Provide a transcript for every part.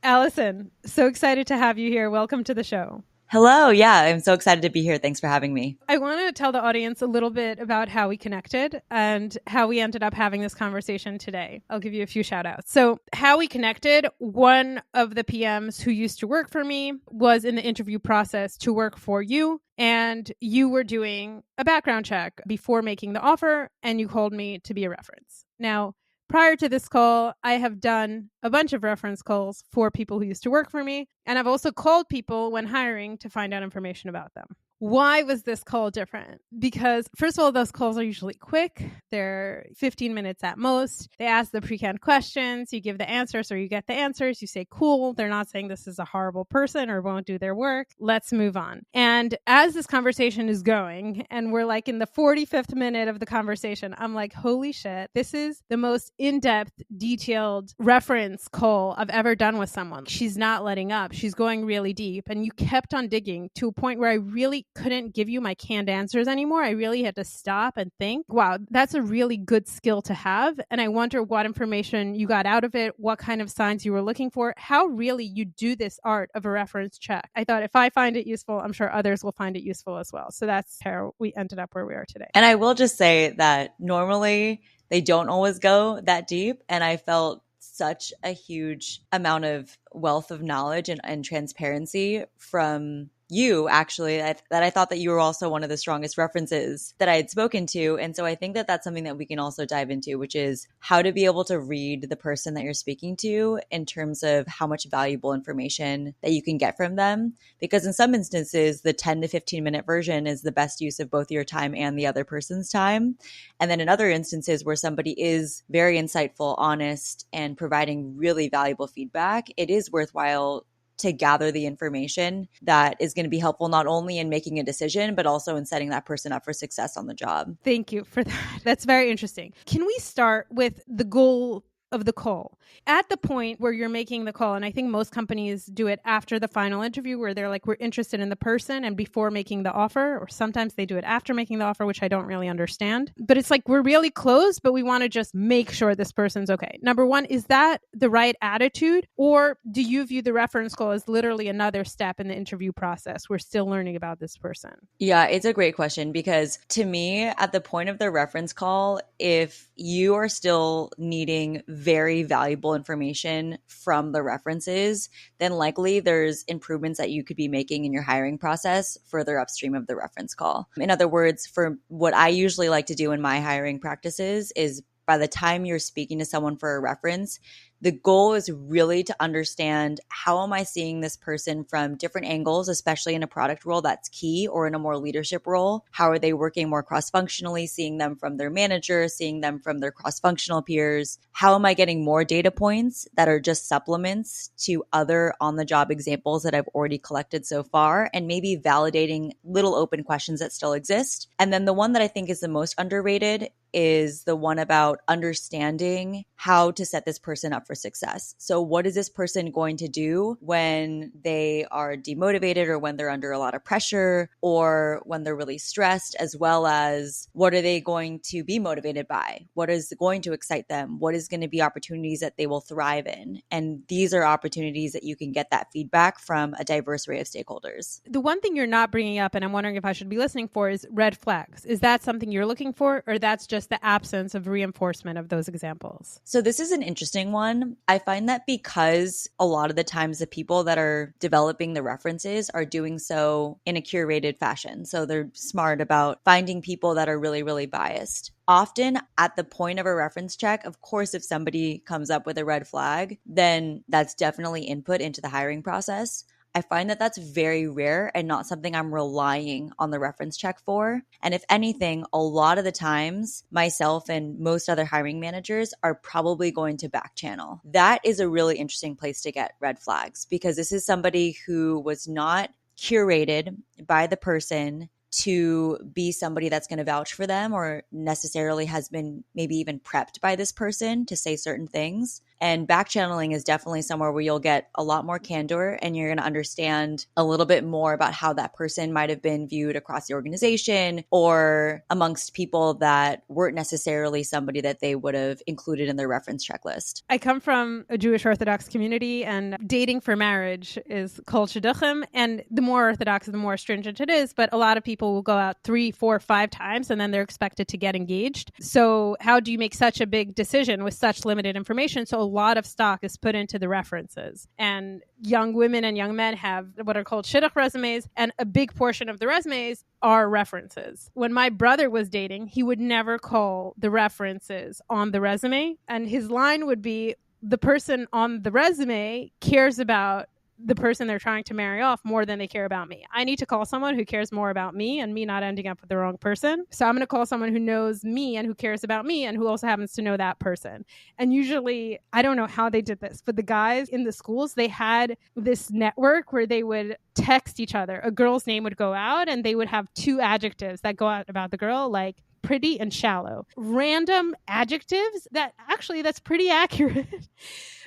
Alison, so excited to have you here. Welcome to the show. Hello. Yeah, I'm so excited to be here. Thanks for having me. I want to tell the audience a little bit about how we connected and how we ended up having this conversation today. I'll give you a few shout outs. So how we connected, one of the PMs who used to work for me was in the interview process to work for you. And you were doing a background check before making the offer, and you called me to be a reference. Now, prior to this call, I have done a bunch of reference calls for people who used to work for me. And I've also called people when hiring to find out information about them. Why was this call different? Because first of all, those calls are usually quick. They're 15 minutes at most. They ask the pre-canned questions. You give the answers or you get the answers. You say, cool. They're not saying this is a horrible person or won't do their work. Let's move on. And as this conversation is going, and we're like in the 45th minute of the conversation, I'm like, holy shit, this is the most in-depth, detailed reference call I've ever done with someone. She's not letting up. She's going really deep. And you kept on digging to a point where I really couldn't give you my canned answers anymore. I really had to stop and think, wow, that's a really good skill to have. And I wonder what information you got out of it, what kind of signs you were looking for, how really you do this art of a reference check. I thought if I find it useful, I'm sure others will find it useful as well. So that's how we ended up where we are today. And I will just say that normally they don't always go that deep. And I felt such a huge amount of wealth of knowledge and transparency from you, actually, that I thought that you were also one of the strongest references that I had spoken to. And so I think that that's something that we can also dive into, which is how to be able to read the person that you're speaking to in terms of how much valuable information that you can get from them. Because in some instances, the 10 to 15 minute version is the best use of both your time and the other person's time. And then in other instances where somebody is very insightful, honest, and providing really valuable feedback, it is worthwhile to gather the information that is going to be helpful not only in making a decision, but also in setting that person up for success on the job. Thank you for that. That's very interesting. Can we start with the goal of the call? At the point where you're making the call, and I think most companies do it after the final interview where they're like, we're interested in the person and before making the offer, or sometimes they do it after making the offer, which I don't really understand. But it's like, we're really close, but we want to just make sure this person's okay. Number one, is that the right attitude? Or do you view the reference call as literally another step in the interview process? We're still learning about this person. Yeah, it's a great question because to me, at the point of the reference call, if you are still needing very valuable information from the references, then likely there's improvements that you could be making in your hiring process further upstream of the reference call. In other words, for what I usually like to do in my hiring practices is by the time you're speaking to someone for a reference, the goal is really to understand how am I seeing this person from different angles, especially in a product role that's key or in a more leadership role. How are they working more cross-functionally, seeing them from their manager, seeing them from their cross-functional peers? How am I getting more data points that are just supplements to other on-the-job examples that I've already collected so far, and maybe validating little open questions that still exist? And then the one that I think is the most underrated is the one about understanding how to set this person up for success. So what is this person going to do when they are demotivated or when they're under a lot of pressure or when they're really stressed, as well as what are they going to be motivated by? What is going to excite them? What is going to be opportunities that they will thrive in? And these are opportunities that you can get that feedback from a diverse array of stakeholders. The one thing you're not bringing up, and I'm wondering if I should be listening for, is red flags. Is that something you're looking for, or that's just the absence of reinforcement of those examples? So this is an interesting one. I find that because a lot of the times the people that are developing the references are doing so in a curated fashion. So they're smart about finding people that are really, really biased. Often at the point of a reference check, of course, if somebody comes up with a red flag, then that's definitely input into the hiring process. I find that that's very rare and not something I'm relying on the reference check for. And if anything, a lot of the times, myself and most other hiring managers are probably going to backchannel. That is a really interesting place to get red flags because this is somebody who was not curated by the person to be somebody that's going to vouch for them or necessarily has been maybe even prepped by this person to say certain things. And backchanneling is definitely somewhere where you'll get a lot more candor and you're going to understand a little bit more about how that person might have been viewed across the organization or amongst people that weren't necessarily somebody that they would have included in their reference checklist. I come from a Jewish Orthodox community, and dating for marriage is kol shidduchim. And the more Orthodox, the more stringent it is. But a lot of people will go out 3, 4, 5 times, and then they're expected to get engaged. So how do you make such a big decision with such limited information? So a lot of stock is put into the references. And young women and young men have what are called shidduch resumes, and a big portion of the resumes are references. When my brother was dating, he would never call the references on the resume. And his line would be, the person on the resume cares about the person they're trying to marry off more than they care about me. I need to call someone who cares more about me and me not ending up with the wrong person. So I'm going to call someone who knows me and who cares about me and who also happens to know that person. And usually, I don't know how they did this, but the guys in the schools, they had this network where they would text each other. A girl's name would go out and they would have 2 adjectives that go out about the girl, like pretty and shallow. Random adjectives that's pretty accurate.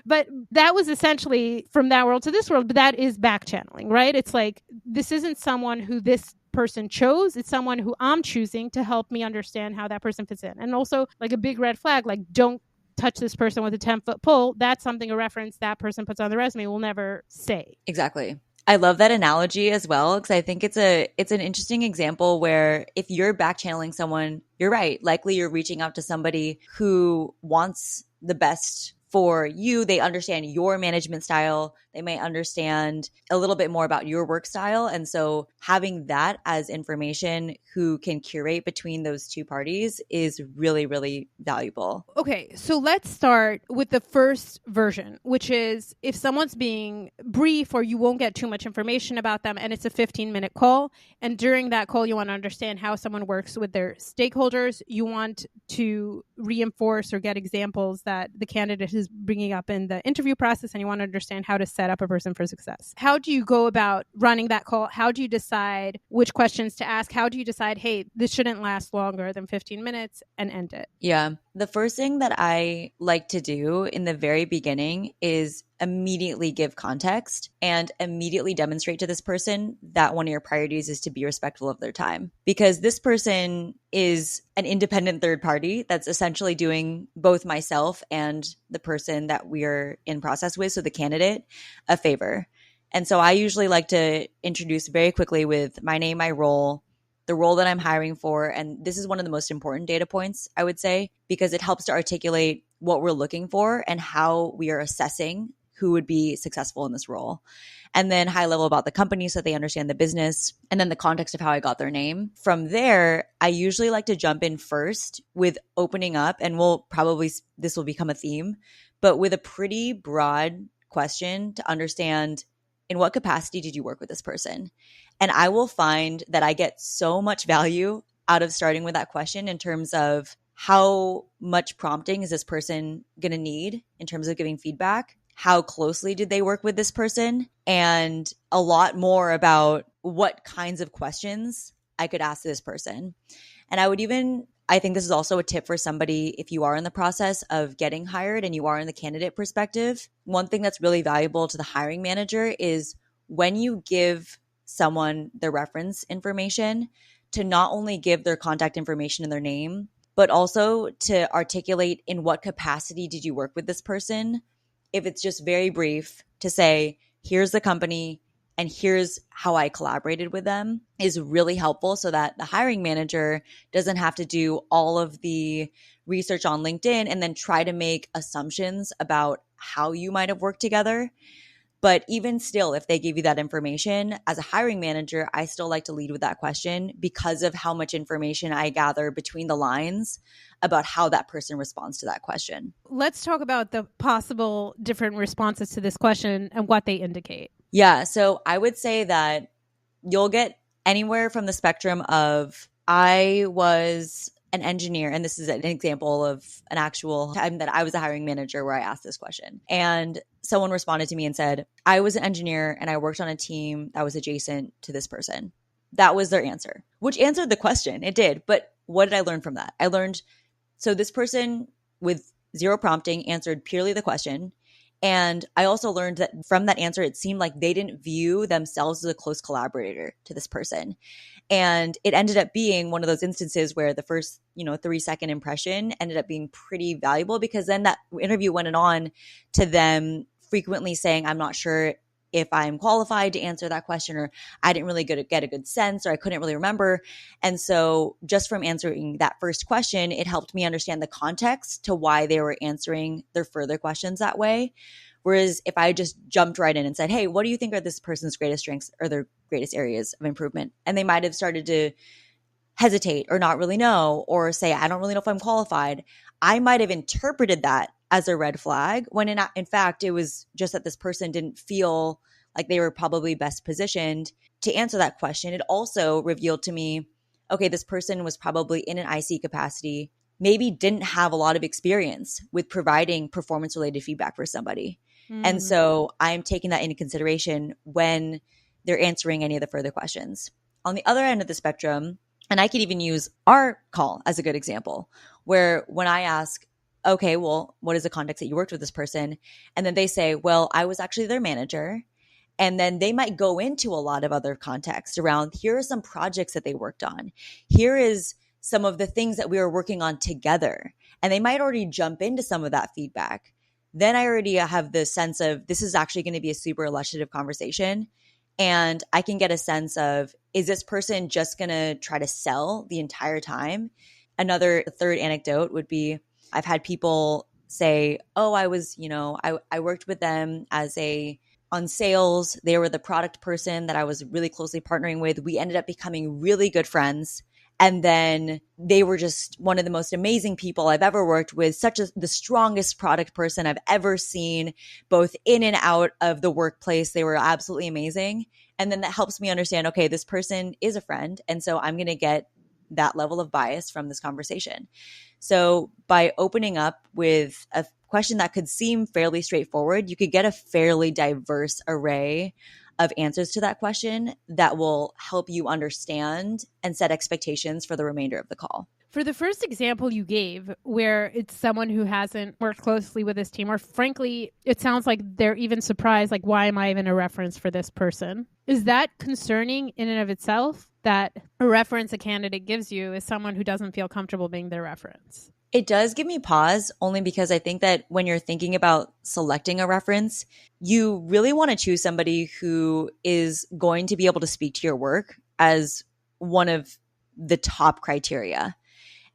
But that was essentially from that world to this world. But that is backchanneling, right? It's like, this isn't someone who this person chose. It's someone who I'm choosing to help me understand how that person fits in. And also, like, a big red flag, like, don't touch this person with a 10-foot pole. That's something, a reference that person puts on the resume will never say. Exactly. I love that analogy as well, because I think it's an interesting example where if you're backchanneling someone, you're right. Likely you're reaching out to somebody who wants the best for you. They understand your management style. They may understand a little bit more about your work style. And so having that as information who can curate between those two parties is really, really valuable. Okay, so let's start with the first version, which is if someone's being brief or you won't get too much information about them and it's a 15-minute call. And during that call, you want to understand how someone works with their stakeholders. You want to reinforce or get examples that the candidate is bringing up in the interview process, and you want to understand how to set up a person for success. How do you go about running that call? How do you decide which questions to ask? How do you decide, hey, this shouldn't last longer than 15 minutes and end it? Yeah. The first thing that I like to do in the very beginning is immediately give context and immediately demonstrate to this person that one of your priorities is to be respectful of their time. Because this person is an independent third party that's essentially doing both myself and the person that we're in process with, so the candidate, a favor. And so I usually like to introduce very quickly with my name, my role, the role that I'm hiring for. And this is one of the most important data points, I would say, because it helps to articulate what we're looking for and how we are assessing who would be successful in this role. And then high level about the company so that they understand the business, and then the context of how I got their name. From there, I usually like to jump in first with opening up, and this will become a theme, but with a pretty broad question to understand, in what capacity did you work with this person? And I will find that I get so much value out of starting with that question in terms of how much prompting is this person going to need in terms of giving feedback? How closely did they work with this person? And a lot more about what kinds of questions I could ask this person. And I think this is also a tip for somebody if you are in the process of getting hired and you are in the candidate perspective. One thing that's really valuable to the hiring manager is when you give someone the reference information, to not only give their contact information and their name, but also to articulate in what capacity did you work with this person. If it's just very brief, to say, here's the company and here's how I collaborated with them, is really helpful so that the hiring manager doesn't have to do all of the research on LinkedIn and then try to make assumptions about how you might have worked together. But even still, if they give you that information, as a hiring manager, I still like to lead with that question because of how much information I gather between the lines about how that person responds to that question. Let's talk about the possible different responses to this question and what they indicate. Yeah, so I would say that you'll get anywhere from the spectrum of, I was an engineer, and this is an example of an actual time that I was a hiring manager where I asked this question. And someone responded to me and said, I was an engineer and I worked on a team that was adjacent to this person. That was their answer, which answered the question. It did. But what did I learn from that? I learned, so this person with zero prompting, answered purely the question. And I also learned that from that answer, it seemed like they didn't view themselves as a close collaborator to this person. And it ended up being one of those instances where the first, 3-second impression ended up being pretty valuable, because then that interview went on to them frequently saying, I'm not sure if I'm qualified to answer that question, or I didn't really get a good sense, or I couldn't really remember. And so just from answering that first question, it helped me understand the context to why they were answering their further questions that way. Whereas if I just jumped right in and said, hey, what do you think are this person's greatest strengths or their greatest areas of improvement? And they might have started to hesitate or not really know, or say, I don't really know if I'm qualified. I might have interpreted that as a red flag, when in fact, it was just that this person didn't feel like they were probably best positioned to answer that question. It also revealed to me, okay, this person was probably in an IC capacity, maybe didn't have a lot of experience with providing performance related feedback for somebody. And so I'm taking that into consideration when they're answering any of the further questions. On the other end of the spectrum, and I could even use our call as a good example, where when I ask, okay, well, what is the context that you worked with this person? And then they say, well, I was actually their manager. And then they might go into a lot of other context around, here are some projects that they worked on. Here is some of the things that we were working on together. And they might already jump into some of that feedback. Then I already have the sense of, this is actually going to be a super illustrative conversation. And I can get a sense of, is this person just going to try to sell the entire time? Another third anecdote would be, I've had people say, oh, I worked with them on sales. They were the product person that I was really closely partnering with. We ended up becoming really good friends. And then they were just one of the most amazing people I've ever worked with, the strongest product person I've ever seen, both in and out of the workplace. They were absolutely amazing. And then that helps me understand, okay, this person is a friend. And so I'm going to get that level of bias from this conversation. So by opening up with a question that could seem fairly straightforward, you could get a fairly diverse array of answers to that question that will help you understand and set expectations for the remainder of the call. For the first example you gave, where it's someone who hasn't worked closely with this team, or frankly, it sounds like they're even surprised, like, why am I even a reference for this person? Is that concerning in and of itself, that a reference a candidate gives you is someone who doesn't feel comfortable being their reference? It does give me pause, only because I think that when you're thinking about selecting a reference, you really want to choose somebody who is going to be able to speak to your work as one of the top criteria.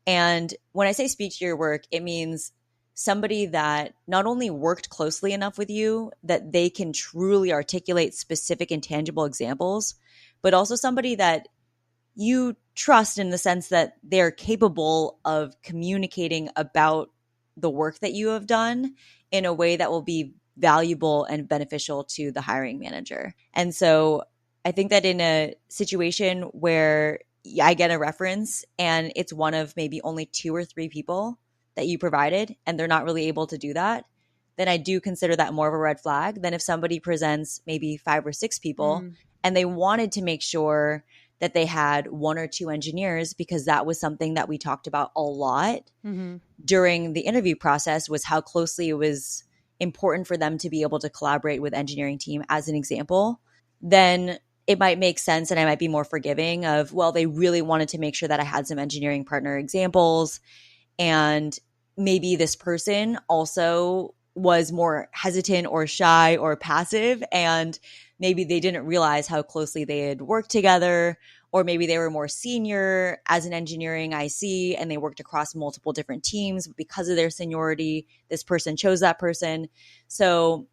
And when I say speak to your work, it means somebody that not only worked closely enough with you that they can truly articulate specific and tangible examples, but also somebody that you trust in the sense that they're capable of communicating about the work that you have done in a way that will be valuable and beneficial to the hiring manager. And so I think that in a situation where I get a reference and it's one of maybe only 2 or 3 people that you provided, and they're not really able to do that, then I do consider that more of a red flag than if somebody presents maybe 5 or 6 people and they wanted to make sure that they had 1 or 2 engineers, because that was something that we talked about a lot during the interview process, was how closely it was important for them to be able to collaborate with engineering team as an example. Then it might make sense and I might be more forgiving of, well, they really wanted to make sure that I had some engineering partner examples. And maybe this person also was more hesitant or shy or passive, and maybe they didn't realize how closely they had worked together, or maybe they were more senior as an engineering IC and they worked across multiple different teams. Because of their seniority, this person chose that person. So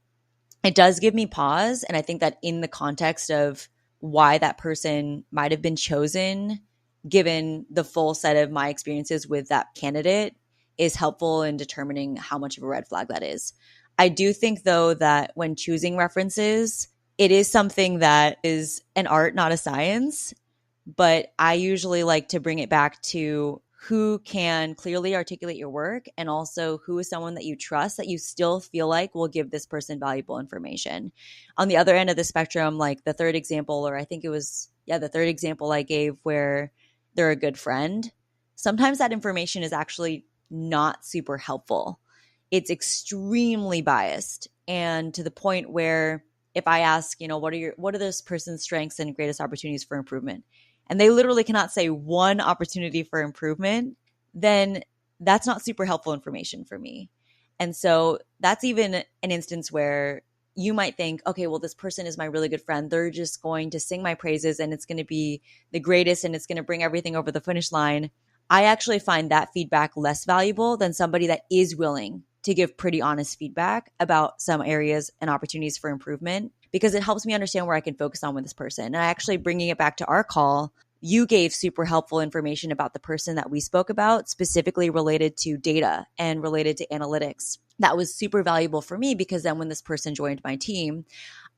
it does give me pause. And I think that in the context of why that person might have been chosen, given the full set of my experiences with that candidate, is helpful in determining how much of a red flag that is. I do think, though, that when choosing references, it is something that is an art, not a science. But I usually like to bring it back to who can clearly articulate your work, and also who is someone that you trust that you still feel like will give this person valuable information. On the other end of the spectrum, like the third example, or I think it was, the third example I gave where they're a good friend, sometimes that information is actually not super helpful. it's extremely biased, and to the point where if I ask, what are this person's strengths and greatest opportunities for improvement, and they literally cannot say one opportunity for improvement, then that's not super helpful information for me. And so that's even an instance where you might think, okay, well, this person is my really good friend. They're just going to sing my praises and it's going to be the greatest and it's going to bring everything over the finish line. I actually find that feedback less valuable than somebody that is willing to give pretty honest feedback about some areas and opportunities for improvement, because it helps me understand where I can focus on with this person. And I actually, bringing it back to our call, you gave super helpful information about the person that we spoke about, specifically related to data and related to analytics. That was super valuable for me, because then when this person joined my team,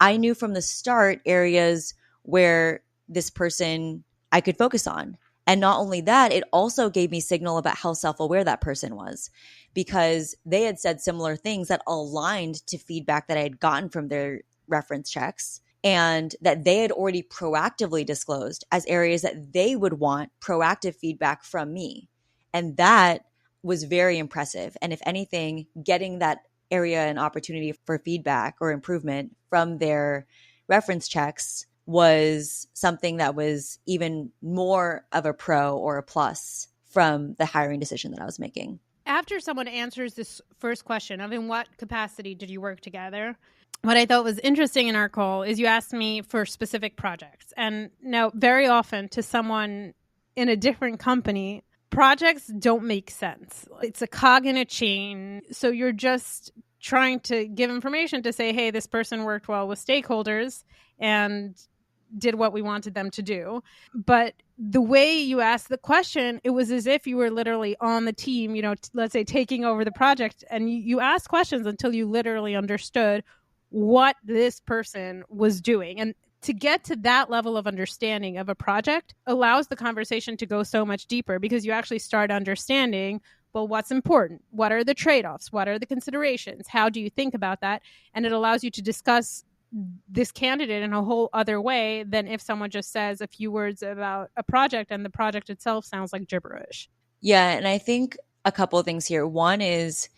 I knew from the start areas where this person I could focus on. And not only that, it also gave me signal about how self-aware that person was, because they had said similar things that aligned to feedback that I had gotten from their reference checks, and that they had already proactively disclosed as areas that they would want proactive feedback from me. And that was very impressive. And if anything, getting that area and opportunity for feedback or improvement from their reference checks was something that was even more of a pro or a plus from the hiring decision that I was making. After someone answers this first question of in what capacity did you work together, what I thought was interesting in our call is you asked me for specific projects. And now, very often to someone in a different company, projects don't make sense. It's a cog in a chain. So you're just trying to give information to say, hey, this person worked well with stakeholders and did what we wanted them to do. But the way you asked the question, it was as if you were literally on the team, let's say taking over the project, and you asked questions until you literally understood what this person was doing. And to get to that level of understanding of a project allows the conversation to go so much deeper, because you actually start understanding, well, what's important? What are the trade-offs? What are the considerations? How do you think about that? And it allows you to discuss this candidate in a whole other way than if someone just says a few words about a project and the project itself sounds like gibberish. Yeah, and I think a couple of things here. One is,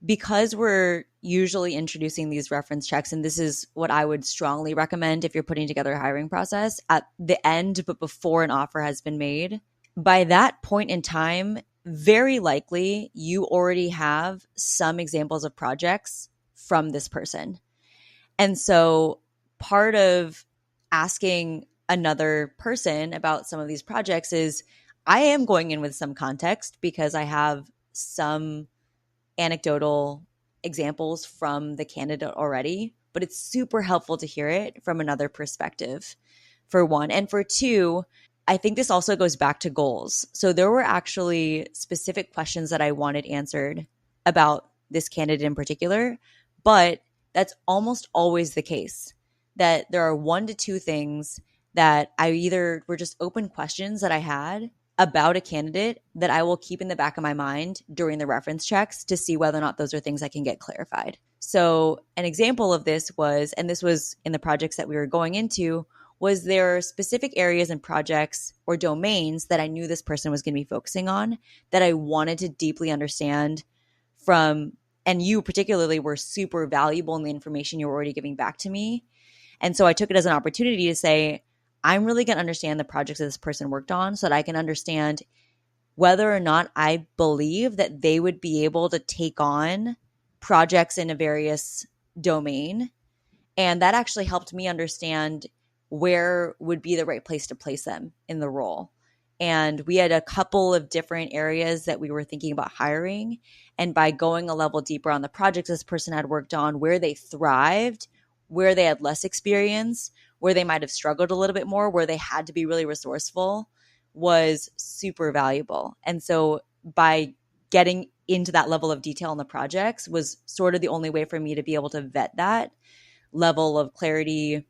because we're usually introducing these reference checks, and this is what I would strongly recommend if you're putting together a hiring process at the end, but before an offer has been made, by that point in time, very likely you already have some examples of projects from this person. And so part of asking another person about some of these projects is, I am going in with some context because I have some anecdotal examples from the candidate already, but it's super helpful to hear it from another perspective, for one. And for two, I think this also goes back to goals. So there were actually specific questions that I wanted answered about this candidate in particular, but that's almost always the case, that there are 1 to 2 things that I either were just open questions that I had about a candidate that I will keep in the back of my mind during the reference checks to see whether or not those are things I can get clarified. So an example of this was, and this was in the projects that we were going into, was there specific areas and projects or domains that I knew this person was going to be focusing on that I wanted to deeply understand from, and you particularly were super valuable in the information you were already giving back to me. And so I took it as an opportunity to say, I'm really going to understand the projects that this person worked on so that I can understand whether or not I believe that they would be able to take on projects in a various domain. And that actually helped me understand where would be the right place to place them in the role. And we had a couple of different areas that we were thinking about hiring. And by going a level deeper on the projects this person had worked on, where they thrived, where they had less experience, where they might have struggled a little bit more, where they had to be really resourceful, was super valuable. And so by getting into that level of detail in the projects was sort of the only way for me to be able to vet that level of clarity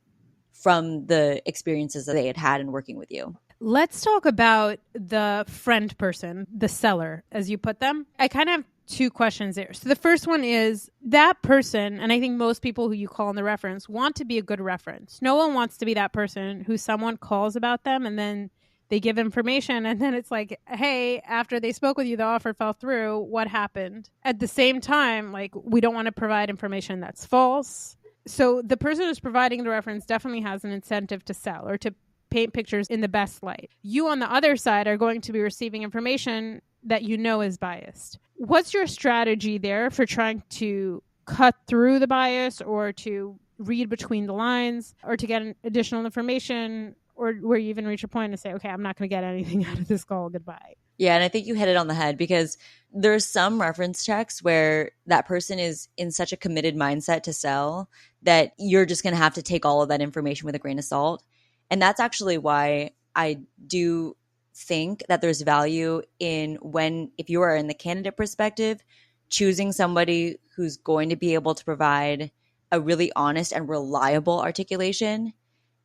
from the experiences that they had had in working with you. Let's talk about the friend person, the seller, as you put them. I kind of have 2 questions there. So the first one is that person, and I think most people who you call in the reference want to be a good reference. No one wants to be that person who someone calls about them and then they give information and then it's like, hey, after they spoke with you, the offer fell through. What happened? At the same time, like, we don't want to provide information that's false. So the person who's providing the reference definitely has an incentive to sell or to paint pictures in the best light. You on the other side are going to be receiving information that you know is biased. What's your strategy there for trying to cut through the bias or to read between the lines or to get additional information, or where you even reach a point and say, okay, I'm not going to get anything out of this call. Goodbye. Yeah, and I think you hit it on the head because there's some reference checks where that person is in such a committed mindset to sell that you're just going to have to take all of that information with a grain of salt. And that's actually why I do think that there's value in when, if you are in the candidate perspective, choosing somebody who's going to be able to provide a really honest and reliable articulation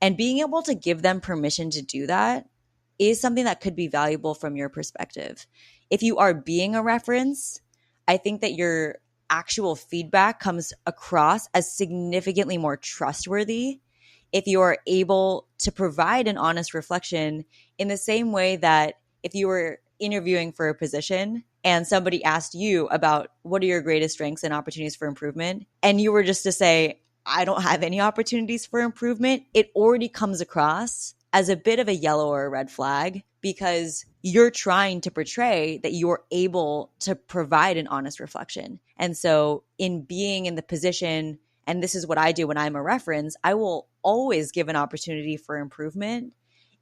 and being able to give them permission to do that is something that could be valuable from your perspective. If you are being a reference, I think that your actual feedback comes across as significantly more trustworthy if you are able to provide an honest reflection in the same way that if you were interviewing for a position and somebody asked you about what are your greatest strengths and opportunities for improvement, and you were just to say, I don't have any opportunities for improvement, it already comes across as a bit of a yellow or a red flag because you're trying to portray that you're able to provide an honest reflection. And so in being in the position, and this is what I do when I'm a reference, I will always give an opportunity for improvement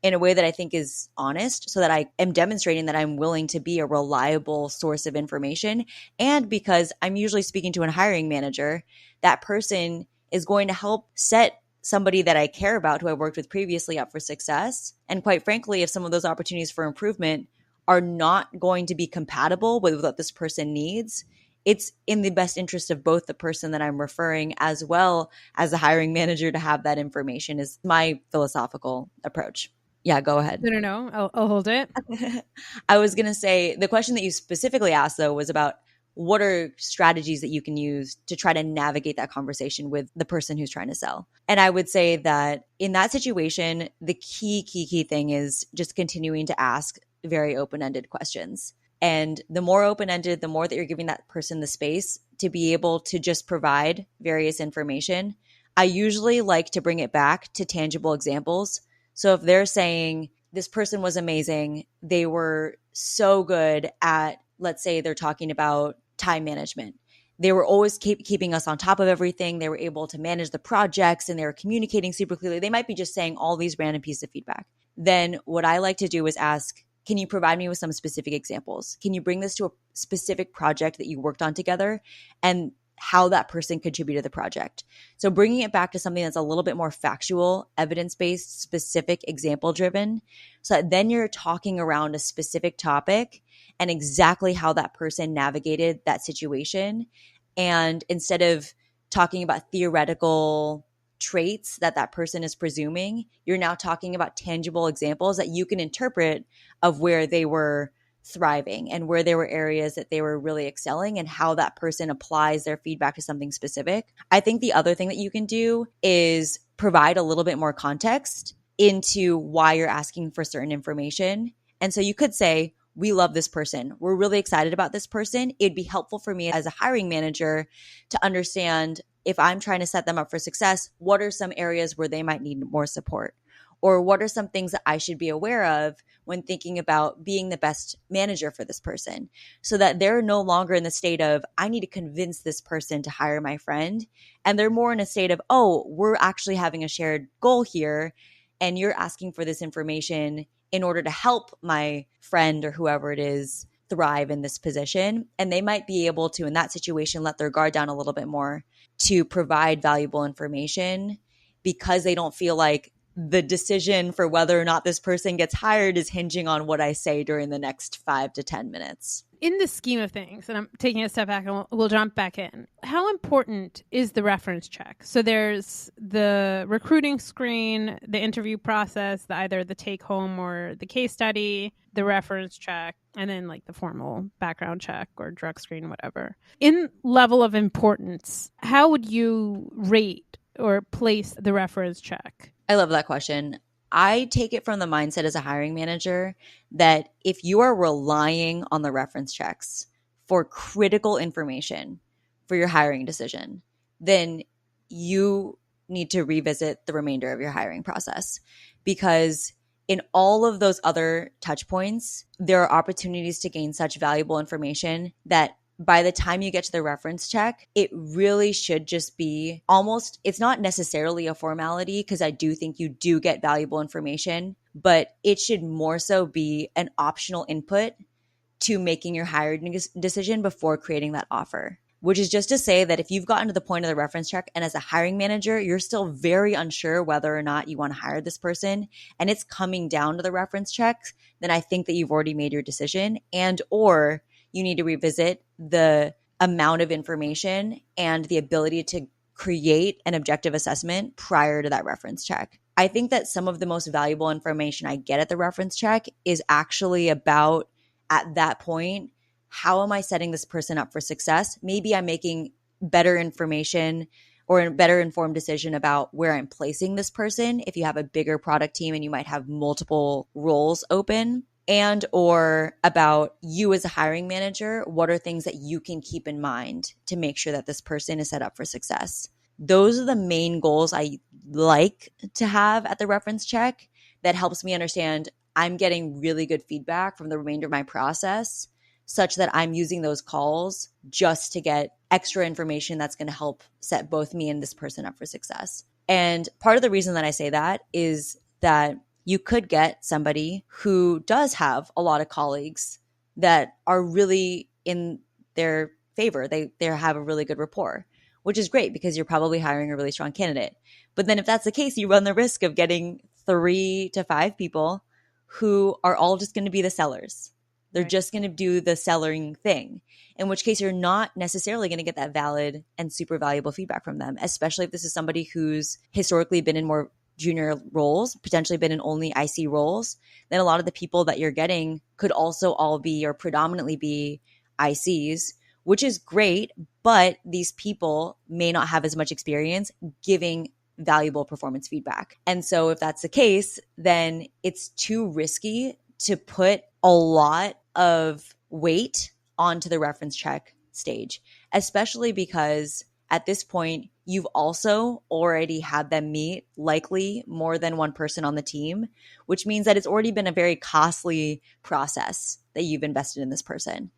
in a way that I think is honest so that I am demonstrating that I'm willing to be a reliable source of information. And because I'm usually speaking to a hiring manager, that person is going to help set somebody that I care about, who I worked with previously, up for success. And quite frankly, if some of those opportunities for improvement are not going to be compatible with what this person needs, it's in the best interest of both the person that I'm referring as well as the hiring manager to have that information, is my philosophical approach. Yeah, go ahead. No. I'll hold it. I was going to say, the question that you specifically asked, though, was about what are strategies that you can use to try to navigate that conversation with the person who's trying to sell. And I would say that in that situation, the key thing is just continuing to ask very open-ended questions. And the more open-ended, the more that you're giving that person the space to be able to just provide various information. I usually like to bring it back to tangible examples. So if they're saying this person was amazing, they were so good at, let's say they're talking about time management. They were always keeping us on top of everything. They were able to manage the projects and they were communicating super clearly. They might be just saying all these random pieces of feedback. Then what I like to do is ask, can you provide me with some specific examples? Can you bring this to a specific project that you worked on together and how that person contributed to the project? So bringing it back to something that's a little bit more factual, evidence-based, specific, example-driven, so that then you're talking around a specific topic and exactly how that person navigated that situation. And instead of talking about theoretical traits that that person is presuming, you're now talking about tangible examples that you can interpret of where they were thriving and where there were areas that they were really excelling and how that person applies their feedback to something specific. I think the other thing that you can do is provide a little bit more context into why you're asking for certain information. And so you could say, we love this person. We're really excited about this person. It'd be helpful for me as a hiring manager to understand, if I'm trying to set them up for success, what are some areas where they might need more support? Or what are some things that I should be aware of when thinking about being the best manager for this person, so that they're no longer in the state of, I need to convince this person to hire my friend. And they're more in a state of, oh, we're actually having a shared goal here. And you're asking for this information in order to help my friend or whoever it is thrive in this position. And they might be able to, in that situation, let their guard down a little bit more to provide valuable information because they don't feel like the decision for whether or not this person gets hired is hinging on what I say during the next 5 to 10 minutes. In the scheme of things, and I'm taking a step back and we'll jump back in, how important is the reference check? So there's the recruiting screen, the interview process, either the take home or the case study, the reference check, and then like the formal background check or drug screen, whatever. In level of importance, how would you rate or place the reference check? I love that question. I take it from the mindset as a hiring manager that if you are relying on the reference checks for critical information for your hiring decision, then you need to revisit the remainder of your hiring process, because in all of those other touch points, there are opportunities to gain such valuable information that by the time you get to the reference check, it really should just be almost, it's not necessarily a formality, because I do think you do get valuable information, but it should more so be an optional input to making your hiring decision before creating that offer. Which is just to say that if you've gotten to the point of the reference check and as a hiring manager, you're still very unsure whether or not you want to hire this person, and it's coming down to the reference check, then I think that you've already made your decision, and or you need to revisit the amount of information and the ability to create an objective assessment prior to that reference check. I think that some of the most valuable information I get at the reference check is actually about, at that point, how am I setting this person up for success? Maybe I'm making better information or a better informed decision about where I'm placing this person. If you have a bigger product team and you might have multiple roles open, and or about you as a hiring manager, what are things that you can keep in mind to make sure that this person is set up for success? Those are the main goals I like to have at the reference check. That helps me understand I'm getting really good feedback from the remainder of my process, such that I'm using those calls just to get extra information that's going to help set both me and this person up for success. And part of the reason that I say that is that you could get somebody who does have a lot of colleagues that are really in their favor. They have a really good rapport, which is great because you're probably hiring a really strong candidate. But then if that's the case, you run the risk of getting 3 to 5 people who are all just going to be the sellers. They're just going to do the selling thing, in which case you're not necessarily going to get that valid and super valuable feedback from them, especially if this is somebody who's historically been in more junior roles, potentially been in only IC roles. Then a lot of the people that you're getting could also all be or predominantly be ICs, which is great, but these people may not have as much experience giving valuable performance feedback. And so if that's the case, then it's too risky to put a lot of weight onto the reference check stage, especially because at this point, you've also already had them meet likely more than one person on the team, which means that it's already been a very costly process that you've invested in this person.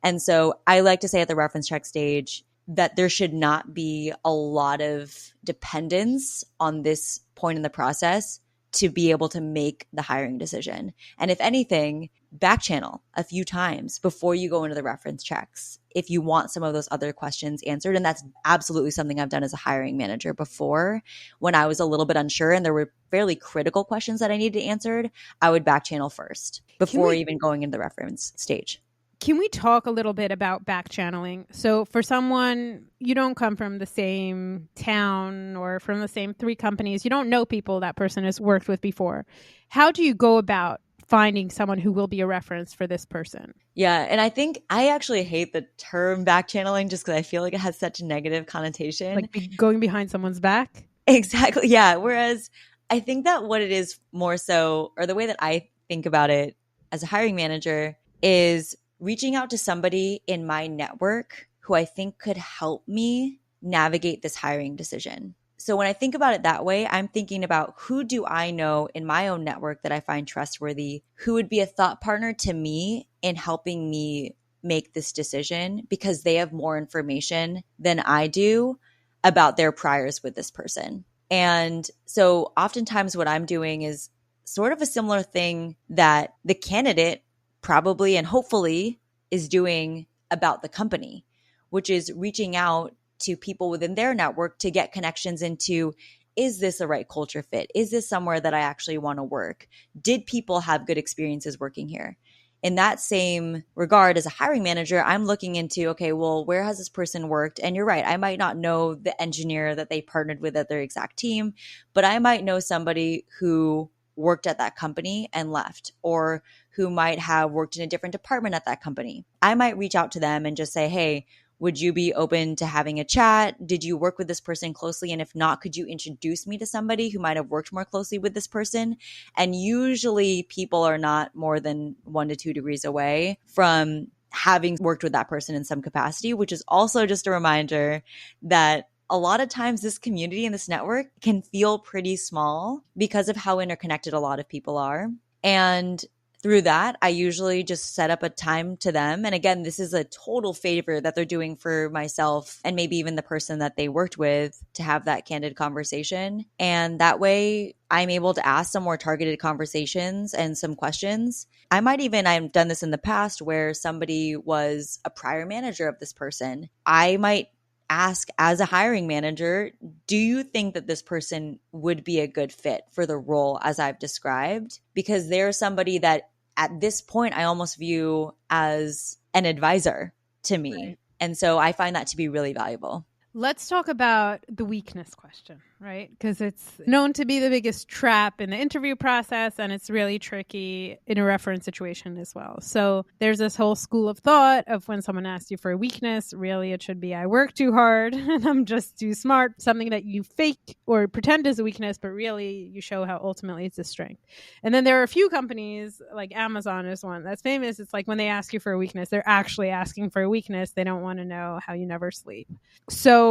And so I like to say at the reference check stage that there should not be a lot of dependence on this point in the process to be able to make the hiring decision. And if anything, backchannel a few times before you go into the reference checks if you want some of those other questions answered. And that's absolutely something I've done as a hiring manager before. When I was a little bit unsure and there were fairly critical questions that I needed answered, I would backchannel first before even going into the reference stage. Can we talk a little bit about backchanneling? So for someone, you don't come from the same town or from the same 3 companies, you don't know people that person has worked with before. How do you go about finding someone who will be a reference for this person? Yeah, and I think I actually hate the term backchanneling just because I feel like it has such a negative connotation. Like going behind someone's back? Exactly, yeah. Whereas I think that what it is more so, or the way that I think about it as a hiring manager, is reaching out to somebody in my network who I think could help me navigate this hiring decision. So when I think about it that way, I'm thinking about who do I know in my own network that I find trustworthy, who would be a thought partner to me in helping me make this decision because they have more information than I do about their priors with this person. And so oftentimes what I'm doing is sort of a similar thing that the candidate probably and hopefully is doing about the company, which is reaching out to people within their network to get connections into, is this the right culture fit? Is this somewhere that I actually want to work? Did people have good experiences working here? In that same regard, as a hiring manager, I'm looking into, okay, well, where has this person worked? And you're right, I might not know the engineer that they partnered with at their exact team, but I might know somebody who worked at that company and left, or who might have worked in a different department at that company. I might reach out to them and just say, hey, Would you be open to having a chat? Did you work with this person closely? And if not, could you introduce me to somebody who might have worked more closely with this person? And usually people are not more than 1 to 2 degrees away from having worked with that person in some capacity, which is also just a reminder that a lot of times this community and this network can feel pretty small because of how interconnected a lot of people are. And through that, I usually just set up a time to them. And again, this is a total favor that they're doing for myself and maybe even the person that they worked with to have that candid conversation. And that way I'm able to ask some more targeted conversations and some questions. I've done this in the past where somebody was a prior manager of this person. I might ask as a hiring manager, do you think that this person would be a good fit for the role as I've described? Because they're somebody that at this point I almost view as an advisor to me. Right. And so I find that to be really valuable. Let's talk about the weakness question, right? Because it's known to be the biggest trap in the interview process, and it's really tricky in a reference situation as well. So there's this whole school of thought of when someone asks you for a weakness, really it should be, I work too hard and I'm just too smart. Something that you fake or pretend is a weakness, but really you show how ultimately it's a strength. And then there are a few companies, like Amazon is one that's famous. It's like when they ask you for a weakness, they're actually asking for a weakness. They don't want to know how you never sleep. So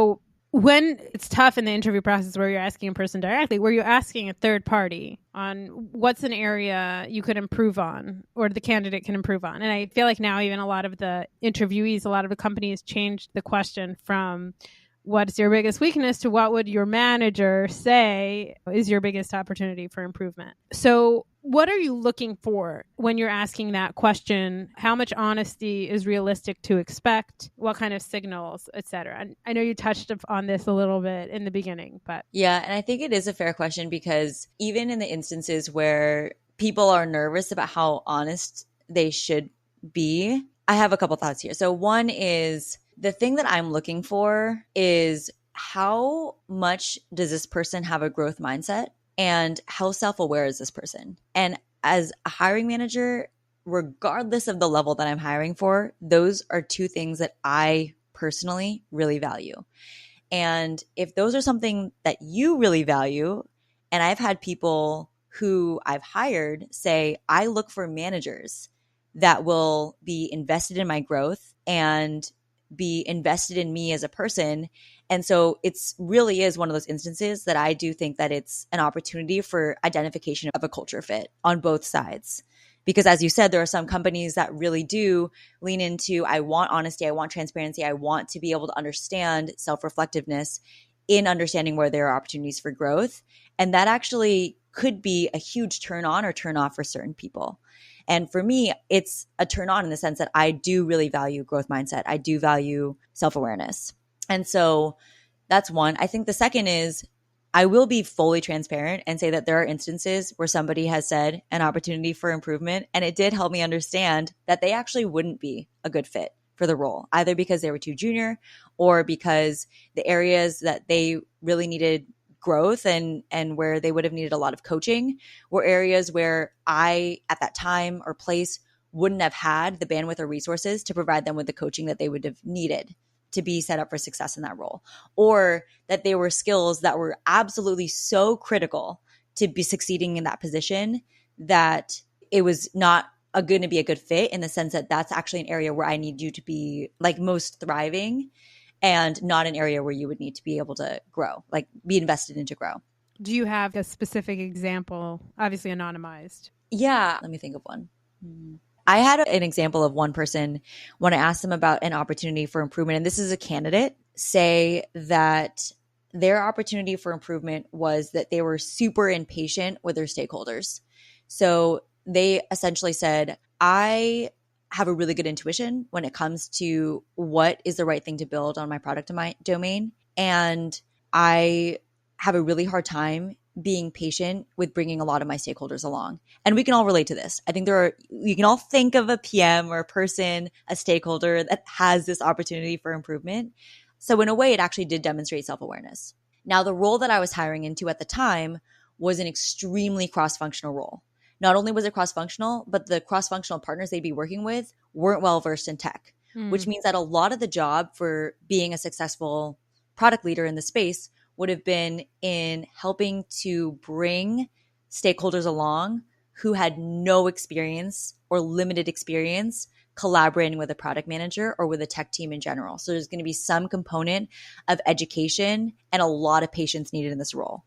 when it's tough in the interview process where you're asking a person directly, where you're asking a third party on what's an area you could improve on or the candidate can improve on. And I feel like now even a lot of the interviewees, a lot of the companies changed the question from what's your biggest weakness to what would your manager say is your biggest opportunity for improvement. So what are you looking for when you're asking that question? How much honesty is realistic to expect? What kind of signals, et cetera? And I know you touched on this a little bit in the beginning, but. Yeah, and I think it is a fair question because even in the instances where people are nervous about how honest they should be, I have a couple thoughts here. So one is the thing that I'm looking for is how much does this person have a growth mindset? And how self-aware is this person? And as a hiring manager, regardless of the level that I'm hiring for, those are two things that I personally really value. And if those are something that you really value, and I've had people who I've hired say, I look for managers that will be invested in my growth and be invested in me as a person. And so it's really is one of those instances that I do think that it's an opportunity for identification of a culture fit on both sides. Because as you said, there are some companies that really do lean into, I want honesty, I want transparency, I want to be able to understand self-reflectiveness in understanding where there are opportunities for growth. And that actually could be a huge turn on or turn off for certain people. And for me, it's a turn on in the sense that I do really value growth mindset. I do value self-awareness. And so that's one. I think the second is I will be fully transparent and say that there are instances where somebody has said an opportunity for improvement, and it did help me understand that they actually wouldn't be a good fit for the role, either because they were too junior or because the areas that they really needed growth and where they would have needed a lot of coaching were areas where I, at that time or place, wouldn't have had the bandwidth or resources to provide them with the coaching that they would have needed to be set up for success in that role, or that they were skills that were absolutely so critical to be succeeding in that position that it was not going to be a good fit in the sense that that's actually an area where I need you to be like most thriving and not an area where you would need to be able to grow, like be invested in to grow. Do you have a specific example, obviously anonymized? Yeah, let me think of one. I had an example of one person when I asked them about an opportunity for improvement, and this is a candidate, say that their opportunity for improvement was that they were super impatient with their stakeholders. So they essentially said, I have a really good intuition when it comes to what is the right thing to build on my product domain. And I have a really hard time being patient with bringing a lot of my stakeholders along. And we can all relate to this. I think you can all think of a PM or a person, a stakeholder that has this opportunity for improvement. So in a way, it actually did demonstrate self-awareness. Now, the role that I was hiring into at the time was an extremely cross-functional role. Not only was it cross-functional, but the cross-functional partners they'd be working with weren't well-versed in tech, which means that a lot of the job for being a successful product leader in the space would have been in helping to bring stakeholders along who had no experience or limited experience collaborating with a product manager or with a tech team in general. So there's going to be some component of education and a lot of patience needed in this role.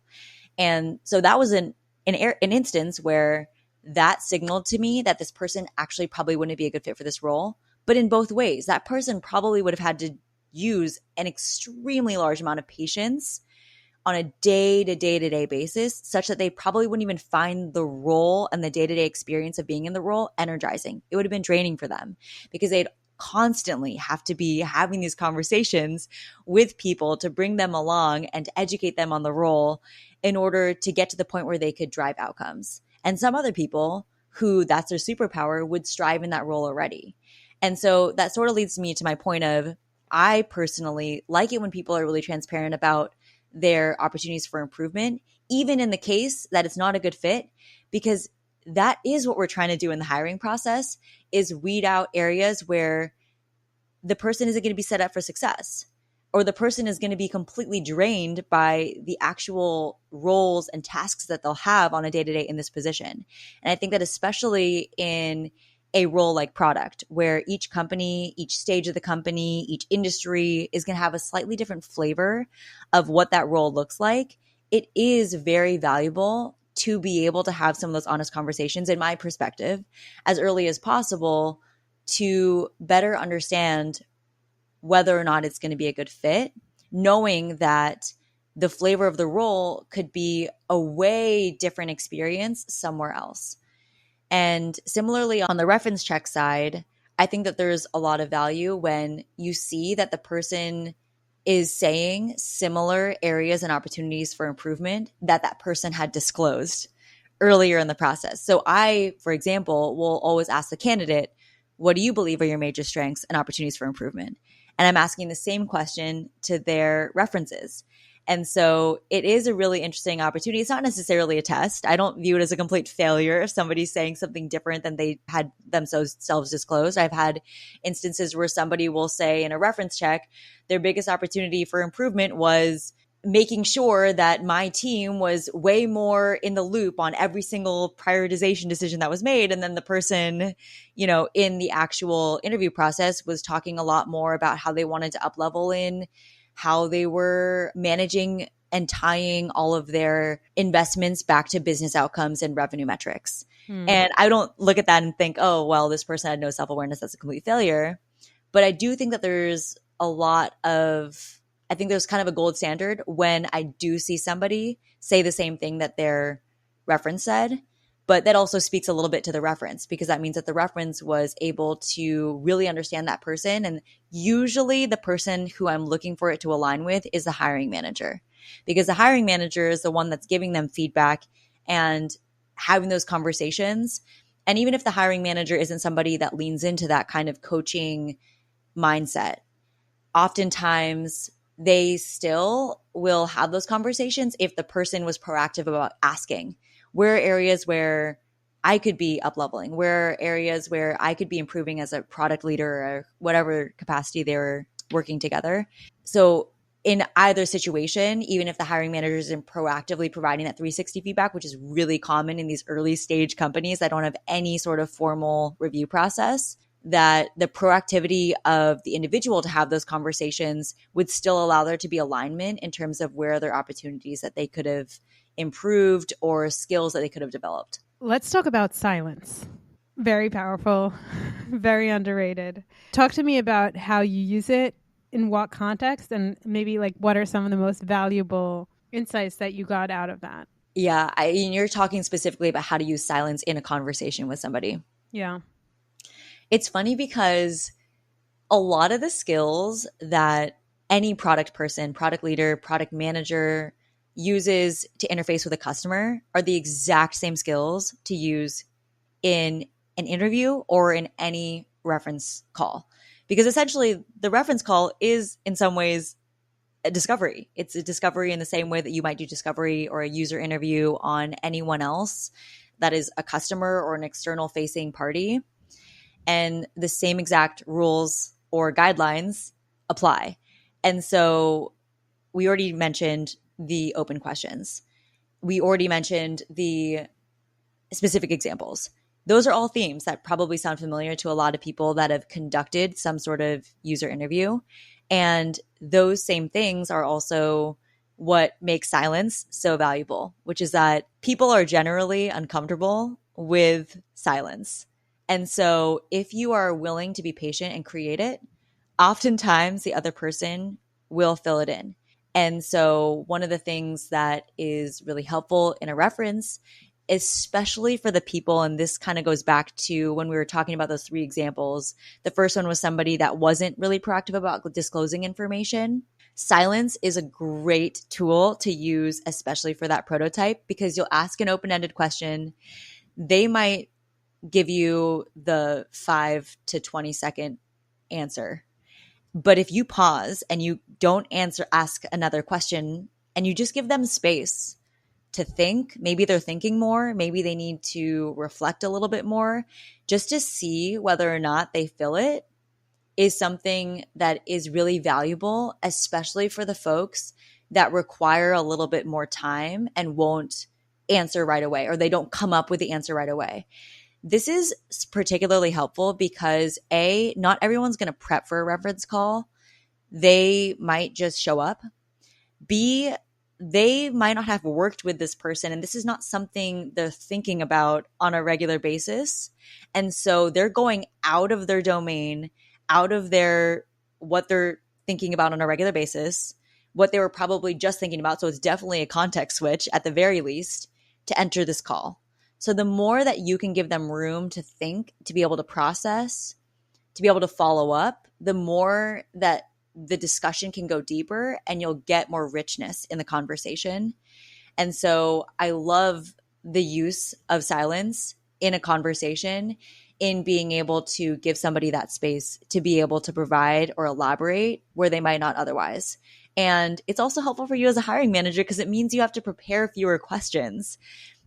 And so that was an instance where that signaled to me that this person actually probably wouldn't be a good fit for this role. But in both ways, that person probably would have had to use an extremely large amount of patience on a day-to-day basis, such that they probably wouldn't even find the role and the day-to-day experience of being in the role energizing. It would have been draining for them because they'd constantly have to be having these conversations with people to bring them along and to educate them on the role in order to get to the point where they could drive outcomes. And some other people who that's their superpower would strive in that role already. And so that sort of leads me to my point of, I personally like it when people are really transparent about their opportunities for improvement, even in the case that it's not a good fit, because that is what we're trying to do in the hiring process, is weed out areas where the person isn't going to be set up for success, or the person is going to be completely drained by the actual roles and tasks that they'll have on a day-to-day in this position. And I think that especially in a role like product, where each company, each stage of the company, each industry is going to have a slightly different flavor of what that role looks like, it is very valuable to be able to have some of those honest conversations, in my perspective, as early as possible to better understand whether or not it's going to be a good fit, knowing that the flavor of the role could be a way different experience somewhere else. And similarly, on the reference check side, I think that there's a lot of value when you see that the person is saying similar areas and opportunities for improvement that that person had disclosed earlier in the process. So I, for example, will always ask the candidate, what do you believe are your major strengths and opportunities for improvement? And I'm asking the same question to their references. And so it is a really interesting opportunity. It's not necessarily a test. I don't view it as a complete failure if somebody's saying something different than they had themselves disclosed. I've had instances where somebody will say in a reference check, their biggest opportunity for improvement was making sure that my team was way more in the loop on every single prioritization decision that was made. And then the person, in the actual interview process was talking a lot more about how they wanted to up level in how they were managing and tying all of their investments back to business outcomes and revenue metrics. And I don't look at that and think, oh, well, this person had no self-awareness. That's a complete failure. But I do think that there's I think there's kind of a gold standard when I do see somebody say the same thing that their reference said, but that also speaks a little bit to the reference, because that means that the reference was able to really understand that person. And usually the person who I'm looking for it to align with is the hiring manager, because the hiring manager is the one that's giving them feedback and having those conversations. And even if the hiring manager isn't somebody that leans into that kind of coaching mindset, oftentimes they still will have those conversations if the person was proactive about asking, where are areas where I could be up-leveling, where are areas where I could be improving as a product leader or whatever capacity they were working together. So in either situation, even if the hiring manager isn't proactively providing that 360 feedback, which is really common in these early stage companies that don't have any sort of formal review process, that the proactivity of the individual to have those conversations would still allow there to be alignment in terms of where there are opportunities that they could have improved or skills that they could have developed. Let's talk about silence. Very powerful, very underrated. Talk to me about how you use it, in what context, and maybe what are some of the most valuable insights that you got out of that? Yeah, you're talking specifically about how to use silence in a conversation with somebody. Yeah. It's funny because a lot of the skills that any product person, product leader, product manager uses to interface with a customer are the exact same skills to use in an interview or in any reference call. Because essentially the reference call is in some ways a discovery. It's a discovery in the same way that you might do discovery or a user interview on anyone else that is a customer or an external facing party. And the same exact rules or guidelines apply. And so we already mentioned the open questions. We already mentioned the specific examples. Those are all themes that probably sound familiar to a lot of people that have conducted some sort of user interview. And those same things are also what makes silence so valuable, which is that people are generally uncomfortable with silence. And so if you are willing to be patient and create it, oftentimes the other person will fill it in. And so one of the things that is really helpful in a reference, especially for the people, and this kind of goes back to when we were talking about those three examples. The first one was somebody that wasn't really proactive about disclosing information. Silence is a great tool to use, especially for that prototype, because you'll ask an open-ended question. They might give you the 5 to 20-second answer. But if you pause and you don't ask another question, and you just give them space to think, maybe they're thinking more, maybe they need to reflect a little bit more, just to see whether or not they fill it, is something that is really valuable, especially for the folks that require a little bit more time and won't answer right away, or they don't come up with the answer right away. This is particularly helpful because A, not everyone's going to prep for a reference call. They might just show up. B, they might not have worked with this person, and this is not something they're thinking about on a regular basis. And so they're going out of their domain, out of their what they're thinking about on a regular basis, what they were probably just thinking about. So it's definitely a context switch at the very least to enter this call. So the more that you can give them room to think, to be able to process, to be able to follow up, the more that the discussion can go deeper and you'll get more richness in the conversation. And so I love the use of silence in a conversation, in being able to give somebody that space to be able to provide or elaborate where they might not otherwise. And it's also helpful for you as a hiring manager because it means you have to prepare fewer questions.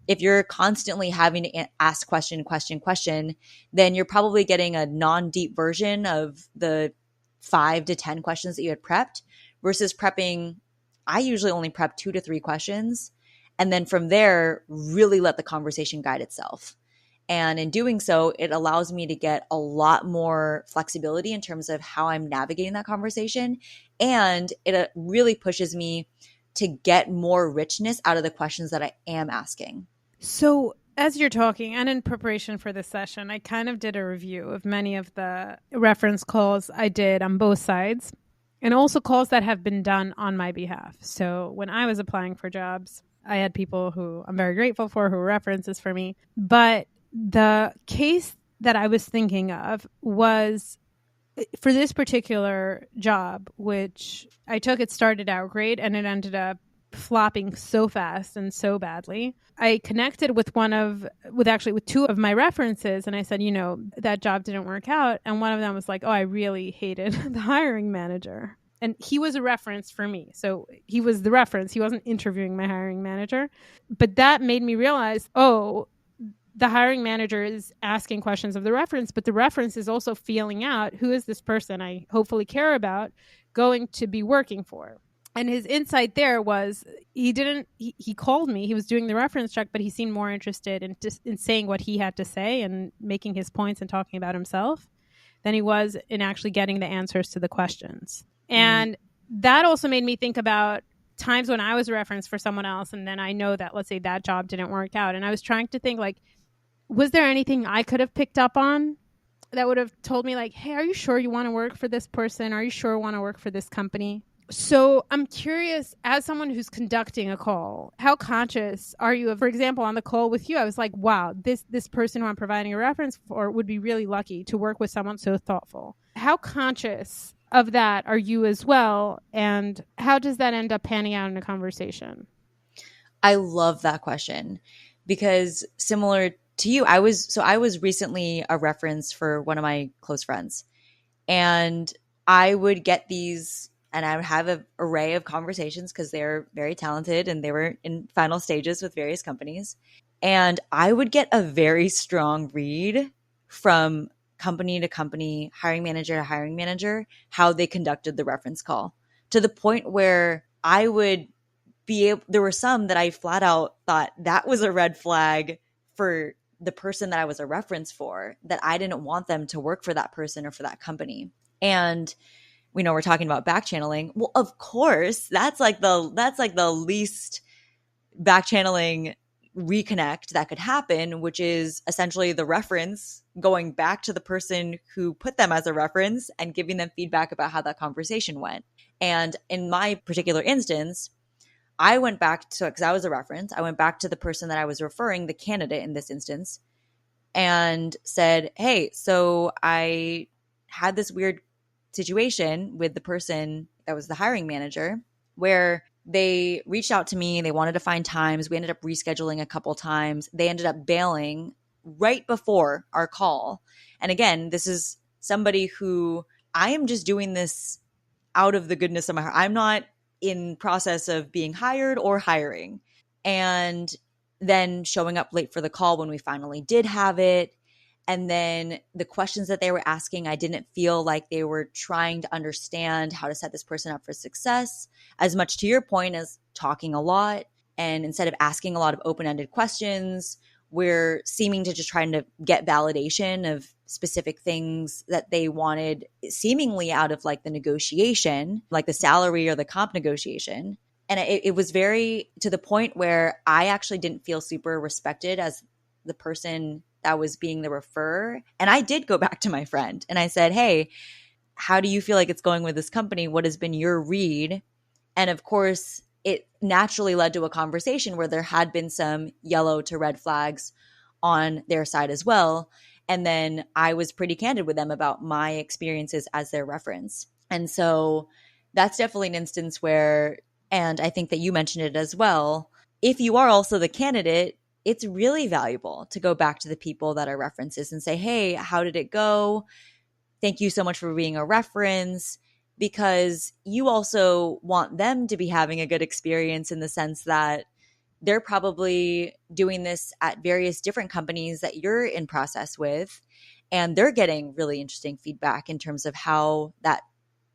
If you're constantly having to ask question, then you're probably getting a non-deep version of the 5 to 10 questions that you had prepped versus prepping. I usually only prep 2 to 3 questions. And then from there, really let the conversation guide itself. And in doing so, it allows me to get a lot more flexibility in terms of how I'm navigating that conversation. And it really pushes me to get more richness out of the questions that I am asking. So as you're talking, and in preparation for this session, I kind of did a review of many of the reference calls I did on both sides, and also calls that have been done on my behalf. So when I was applying for jobs, I had people who I'm very grateful for who were references for me. But the case that I was thinking of was for this particular job, which I took. It started out great and it ended up flopping so fast and so badly. I connected with with 2 of my references, and I said, that job didn't work out. And one of them was like, oh, I really hated the hiring manager. And he was a reference for me. So he was the reference. He wasn't interviewing my hiring manager. But that made me realize, oh, the hiring manager is asking questions of the reference, but the reference is also feeling out, who is this person I hopefully care about going to be working for? And his insight there was he called me, he was doing the reference check, but he seemed more interested in saying what he had to say and making his points and talking about himself than he was in actually getting the answers to the questions. And that also made me think about times when I was a reference for someone else, and then I know that, let's say, that job didn't work out. And I was trying to think, like, was there anything I could have picked up on that would have told me, like, hey, are you sure you want to work for this person? Are you sure you want to work for this company? So I'm curious, as someone who's conducting a call, how conscious are you of, for example, on the call with you, I was like, wow, this person who I'm providing a reference for would be really lucky to work with someone so thoughtful. How conscious of that are you as well? And how does that end up panning out in a conversation? I love that question because similar to you, I was recently a reference for one of my close friends, and I would get these, and I would have an array of conversations because they're very talented and they were in final stages with various companies. And I would get a very strong read from company to company, hiring manager to hiring manager, how they conducted the reference call, to the point where I would be able, there were some that I flat out thought that was a red flag for the person that I was a reference for, that I didn't want them to work for that person or for that company. And we know we're talking about backchanneling. Well, of course, that's like the least backchanneling reconnect that could happen, which is essentially the reference going back to the person who put them as a reference and giving them feedback about how that conversation went. And in my particular instance, I went back to, because I was a reference, I went back to the person that I was referring, the candidate in this instance, and said, hey, so I had this weird situation with the person that was the hiring manager where they reached out to me. They wanted to find times. We ended up rescheduling a couple times. They ended up bailing right before our call. And again, this is somebody who I am just doing this out of the goodness of my heart. I'm not in process of being hired or hiring. And then showing up late for the call when we finally did have it. And then the questions that they were asking, I didn't feel like they were trying to understand how to set this person up for success, as much to your point as talking a lot. And instead of asking a lot of open-ended questions, we're seeming to just trying to get validation of specific things that they wanted, seemingly out of like the negotiation, like the salary or the comp negotiation. And it was very to the point where I actually didn't feel super respected as the person that was being the referrer. And I did go back to my friend and I said, hey, how do you feel like it's going with this company? What has been your read? And of course, it naturally led to a conversation where there had been some yellow to red flags on their side as well. And then I was pretty candid with them about my experiences as their reference. And so that's definitely an instance where, and I think that you mentioned it as well, if you are also the candidate, it's really valuable to go back to the people that are references and say, hey, how did it go? Thank you so much for being a reference, because you also want them to be having a good experience in the sense that they're probably doing this at various different companies that you're in process with, and they're getting really interesting feedback in terms of how that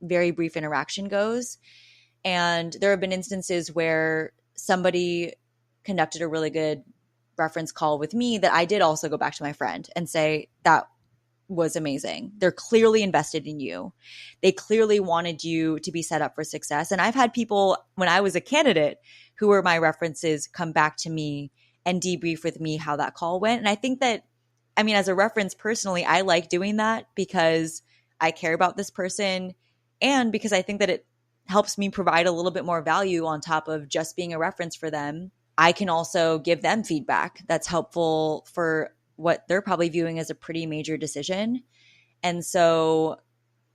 very brief interaction goes. And there have been instances where somebody conducted a really good reference call with me that I did also go back to my friend and say, that was amazing. They're clearly invested in you. They clearly wanted you to be set up for success. And I've had people when I was a candidate who were my references come back to me and debrief with me how that call went. And I think that, I mean, as a reference personally, I like doing that because I care about this person and because I think that it helps me provide a little bit more value on top of just being a reference for them. I can also give them feedback that's helpful for what they're probably viewing as a pretty major decision. And so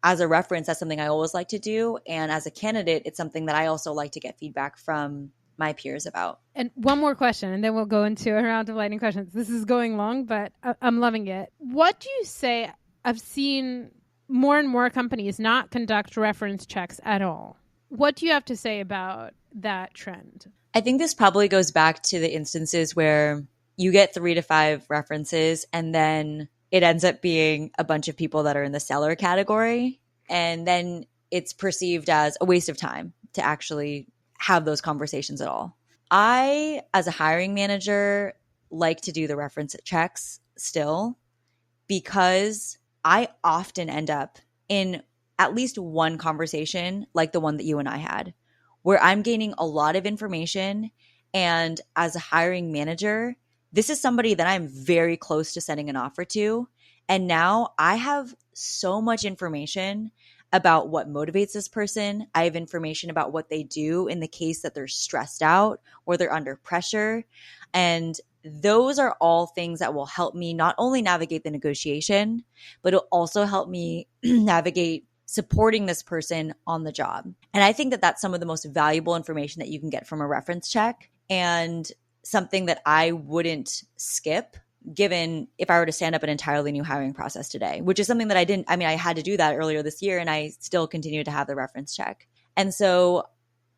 as a reference, that's something I always like to do. And as a candidate, it's something that I also like to get feedback from my peers about. And one more question, and then we'll go into a round of lightning questions. This is going long, but I'm loving it. What do you say? I've seen more and more companies not conduct reference checks at all. What do you have to say about that trend? I think this probably goes back to the instances where you get 3 to 5 references and then it ends up being a bunch of people that are in the seller category. And then it's perceived as a waste of time to actually have those conversations at all. I, as a hiring manager, like to do the reference checks still because I often end up in at least one conversation like the one that you and I had, where I'm gaining a lot of information. And as a hiring manager, this is somebody that I'm very close to sending an offer to. And now I have so much information about what motivates this person. I have information about what they do in the case that they're stressed out or they're under pressure. And those are all things that will help me not only navigate the negotiation, but it'll also help me navigate supporting this person on the job. And I think that that's some of the most valuable information that you can get from a reference check, and something that I wouldn't skip given if I were to stand up an entirely new hiring process today, which is something that I didn't, I mean, I had to do that earlier this year and I still continue to have the reference check. And so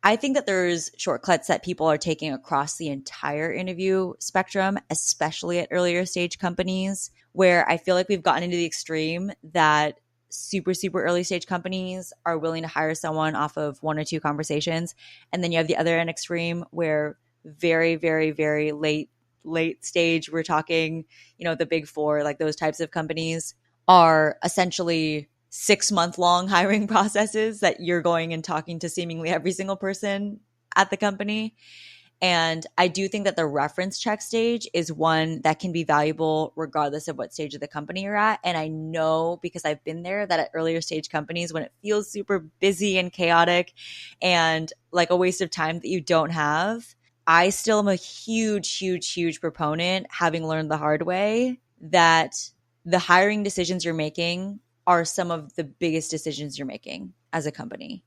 I think that there's shortcuts that people are taking across the entire interview spectrum, especially at earlier stage companies, where I feel like we've gotten into the extreme that super, super early stage companies are willing to hire someone off of one or two conversations. And then you have the other end extreme where very, very, very late stage, we're talking, the big four, like those types of companies are essentially 6-month long hiring processes that you're going and talking to seemingly every single person at the company. And I do think that the reference check stage is one that can be valuable regardless of what stage of the company you're at. And I know because I've been there that at earlier stage companies, when it feels super busy and chaotic and like a waste of time that you don't have, I still am a huge, huge, huge proponent, having learned the hard way, that the hiring decisions you're making are some of the biggest decisions you're making as a company.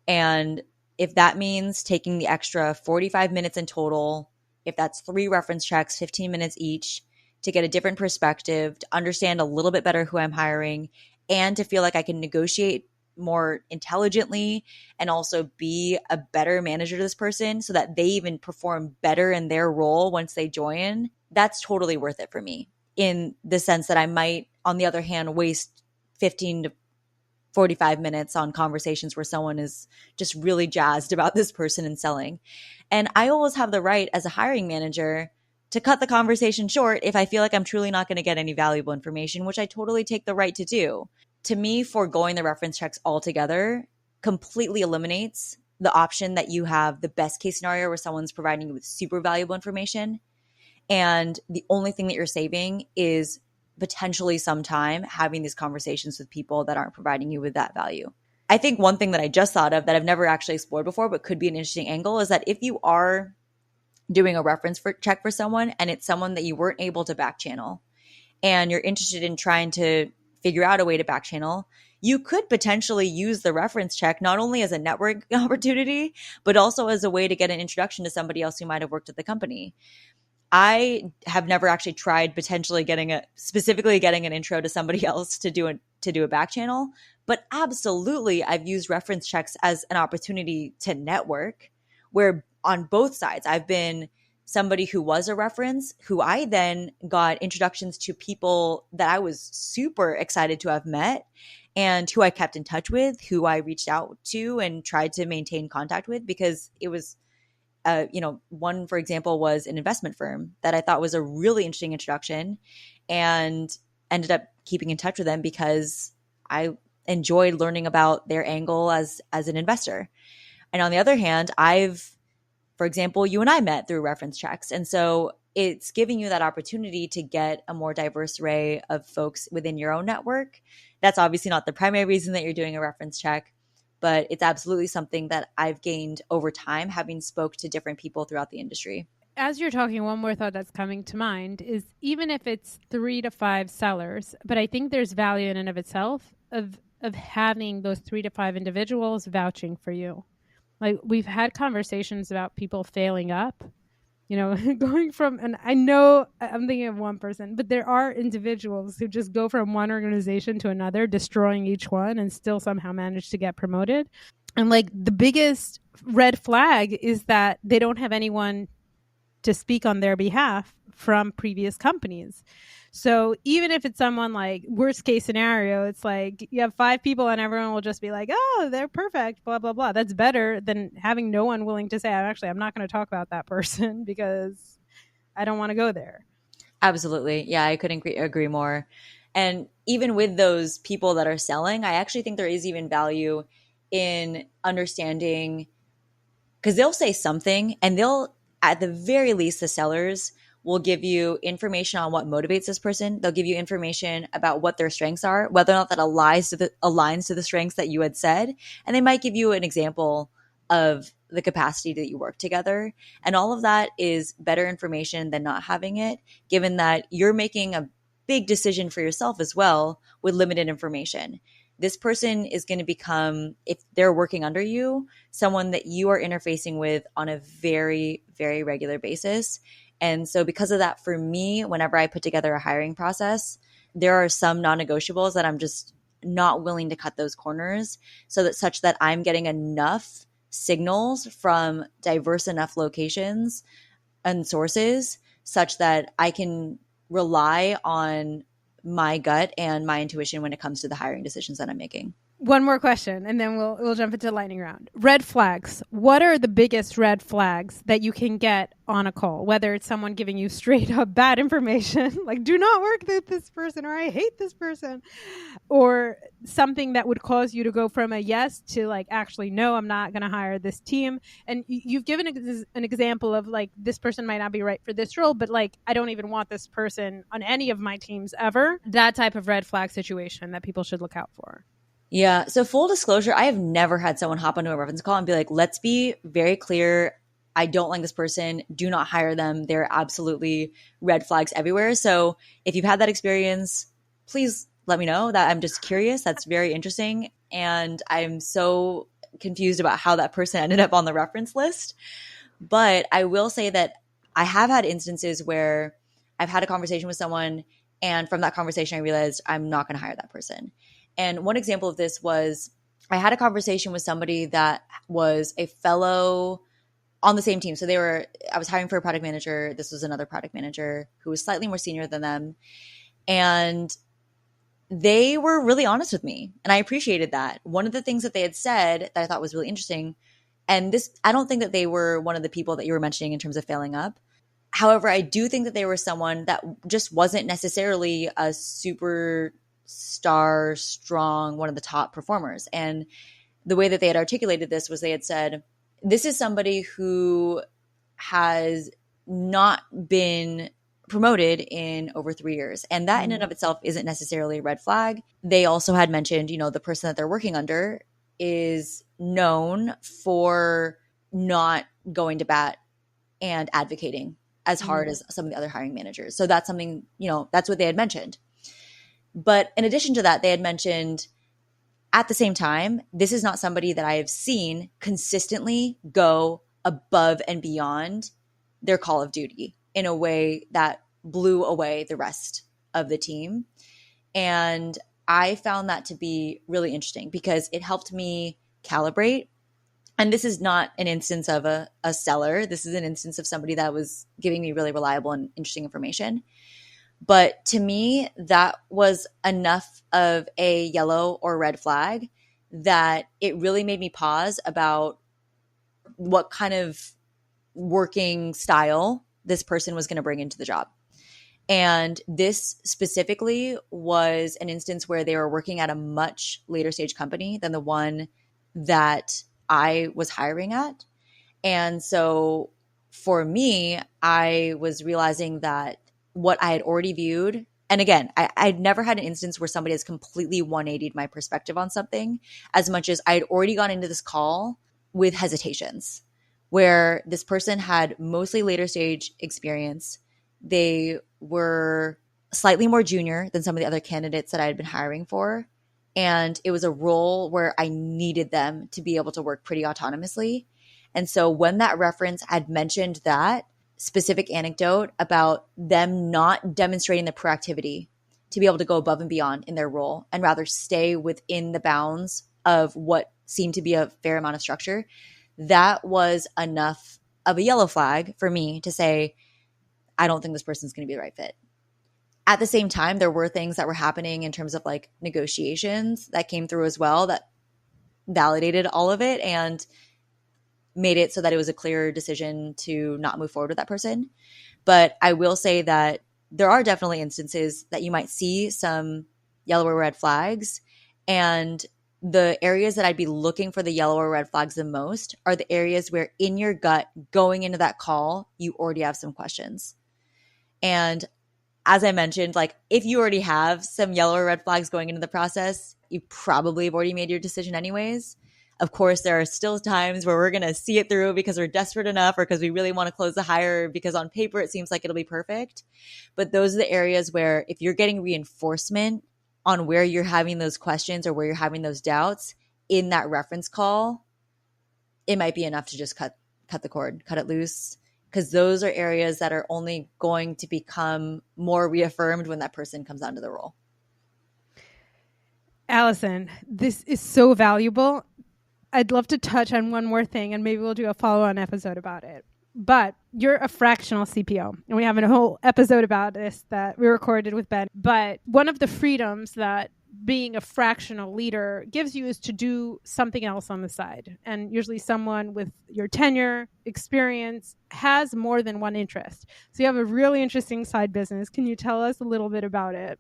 And if that means taking the extra 45 minutes in total, if that's 3 reference checks, 15 minutes each, to get a different perspective, to understand a little bit better who I'm hiring, and to feel like I can negotiate more intelligently and also be a better manager to this person so that they even perform better in their role once they join, that's totally worth it for me. In the sense that I might, on the other hand, waste 15 to 45 minutes on conversations where someone is just really jazzed about this person and selling. And I always have the right as a hiring manager to cut the conversation short if I feel like I'm truly not going to get any valuable information, which I totally take the right to do. To me, foregoing the reference checks altogether completely eliminates the option that you have the best case scenario where someone's providing you with super valuable information. And the only thing that you're saving is potentially some time having these conversations with people that aren't providing you with that value. I think one thing that I just thought of that I've never actually explored before, but could be an interesting angle, is that if you are doing a reference check for someone and it's someone that you weren't able to back channel and you're interested in trying to figure out a way to back channel, you could potentially use the reference check not only as a network opportunity, but also as a way to get an introduction to somebody else who might have worked at the company. I have never actually tried potentially specifically getting an intro to somebody else to do a back channel, but absolutely I've used reference checks as an opportunity to network, where on both sides I've been somebody who was a reference, who I then got introductions to people that I was super excited to have met and who I kept in touch with, who I reached out to and tried to maintain contact with, because it was one, for example, was an investment firm that I thought was a really interesting introduction, and ended up keeping in touch with them because I enjoyed learning about their angle as an investor. And on the other hand, for example, you and I met through reference checks. And so it's giving you that opportunity to get a more diverse array of folks within your own network. That's obviously not the primary reason that you're doing a reference check, but it's absolutely something that I've gained over time, having spoke to different people throughout the industry. As you're talking, one more thought that's coming to mind is, even if it's 3 to 5 sellers, but I think there's value in and of itself of having those 3 to 5 individuals vouching for you. Like, we've had conversations about people failing up, going from, and I know I'm thinking of one person, but there are individuals who just go from one organization to another, destroying each one, and still somehow manage to get promoted. And like, the biggest red flag is that they don't have anyone to speak on their behalf from previous companies. So even if it's someone, like, worst case scenario, it's like you have 5 people and everyone will just be like, oh, they're perfect, blah, blah, blah. That's better than having no one willing to say, I'm not going to talk about that person because I don't want to go there. Absolutely. Yeah, I couldn't agree more. And even with those people that are selling, I actually think there is even value in understanding, because they'll say something and they'll, at the very least, the sellers will give you information on what motivates this person. They'll give you information about what their strengths are, whether or not that aligns to the strengths that you had said. And they might give you an example of the capacity that you work together. And all of that is better information than not having it, given that you're making a big decision for yourself as well with limited information. This person is going to become, if they're working under you, someone that you are interfacing with on a very, very regular basis. And so because of that, for me, whenever I put together a hiring process, there are some non-negotiables that I'm just not willing to cut those corners, such that I'm getting enough signals from diverse enough locations and sources such that I can rely on my gut and my intuition when it comes to the hiring decisions that I'm making. One more question, and then we'll jump into lightning round. Red flags. What are the biggest red flags that you can get on a call? Whether it's someone giving you straight up bad information, like do not work with this person, or I hate this person, or something that would cause you to go from a yes to like, actually, no, I'm not going to hire this team. And you've given an example of like, this person might not be right for this role, but like, I don't even want this person on any of my teams ever. That type of red flag situation that people should look out for. Yeah. So full disclosure, I have never had someone hop onto a reference call and be like, let's be very clear. I don't like this person. Do not hire them. They're absolutely red flags everywhere. So if you've had that experience, please let me know. That I'm just curious. That's very interesting. And I'm so confused about how that person ended up on the reference list. But I will say that I have had instances where I've had a conversation with someone, and from that conversation, I realized I'm not going to hire that person. And one example of this was I had a conversation with somebody that was a fellow on the same team. So I was hiring for a product manager. This was another product manager who was slightly more senior than them. And they were really honest with me. And I appreciated that. One of the things that they had said that I thought was really interesting, and this, I don't think that they were one of the people that you were mentioning in terms of failing up. However, I do think that they were someone that just wasn't necessarily a super star strong, one of the top performers. And the way that they had articulated this was they had said, this is somebody who has not been promoted in over 3 years. And that in and of itself isn't necessarily a red flag. They also had mentioned, the person that they're working under is known for not going to bat and advocating as hard as some of the other hiring managers. So that's something, that's what they had mentioned. But in addition to that, they had mentioned at the same time, this is not somebody that I have seen consistently go above and beyond their call of duty in a way that blew away the rest of the team. And I found that to be really interesting because it helped me calibrate. And this is not an instance of a seller. This is an instance of somebody that was giving me really reliable and interesting information. But to me, that was enough of a yellow or red flag that it really made me pause about what kind of working style this person was going to bring into the job. And this specifically was an instance where they were working at a much later stage company than the one that I was hiring at. And so for me, I was realizing that what I had already viewed, and again, I'd never had an instance where somebody has completely 180'd my perspective on something as much as I had already gone into this call with hesitations, where this person had mostly later stage experience. They were slightly more junior than some of the other candidates that I had been hiring for. And it was a role where I needed them to be able to work pretty autonomously. And so when that reference had mentioned that specific anecdote about them not demonstrating the proactivity to be able to go above and beyond in their role and rather stay within the bounds of what seemed to be a fair amount of structure, that was enough of a yellow flag for me to say, I don't think this person's going to be the right fit. At the same time, there were things that were happening in terms of like negotiations that came through as well that validated all of it and made it so that it was a clear decision to not move forward with that person. But I will say that there are definitely instances that you might see some yellow or red flags. And the areas that I'd be looking for the yellow or red flags the most are the areas where in your gut going into that call, you already have some questions. And as I mentioned, like if you already have some yellow or red flags going into the process, you probably have already made your decision anyways. Of course, there are still times where we're going to see it through because we're desperate enough or because we really want to close the hire because on paper it seems like it'll be perfect. But those are the areas where if you're getting reinforcement on where you're having those questions or where you're having those doubts in that reference call, it might be enough to just cut the cord, cut it loose, because those are areas that are only going to become more reaffirmed when that person comes onto the role. Alison, this is so valuable. I'd love to touch on one more thing, and maybe we'll do a follow-on episode about it. But you're a fractional CPO, and we have a whole episode about this that we recorded with Ben. But one of the freedoms that being a fractional leader gives you is to do something else on the side. And usually someone with your tenure, experience, has more than one interest. So you have a really interesting side business. Can you tell us a little bit about it?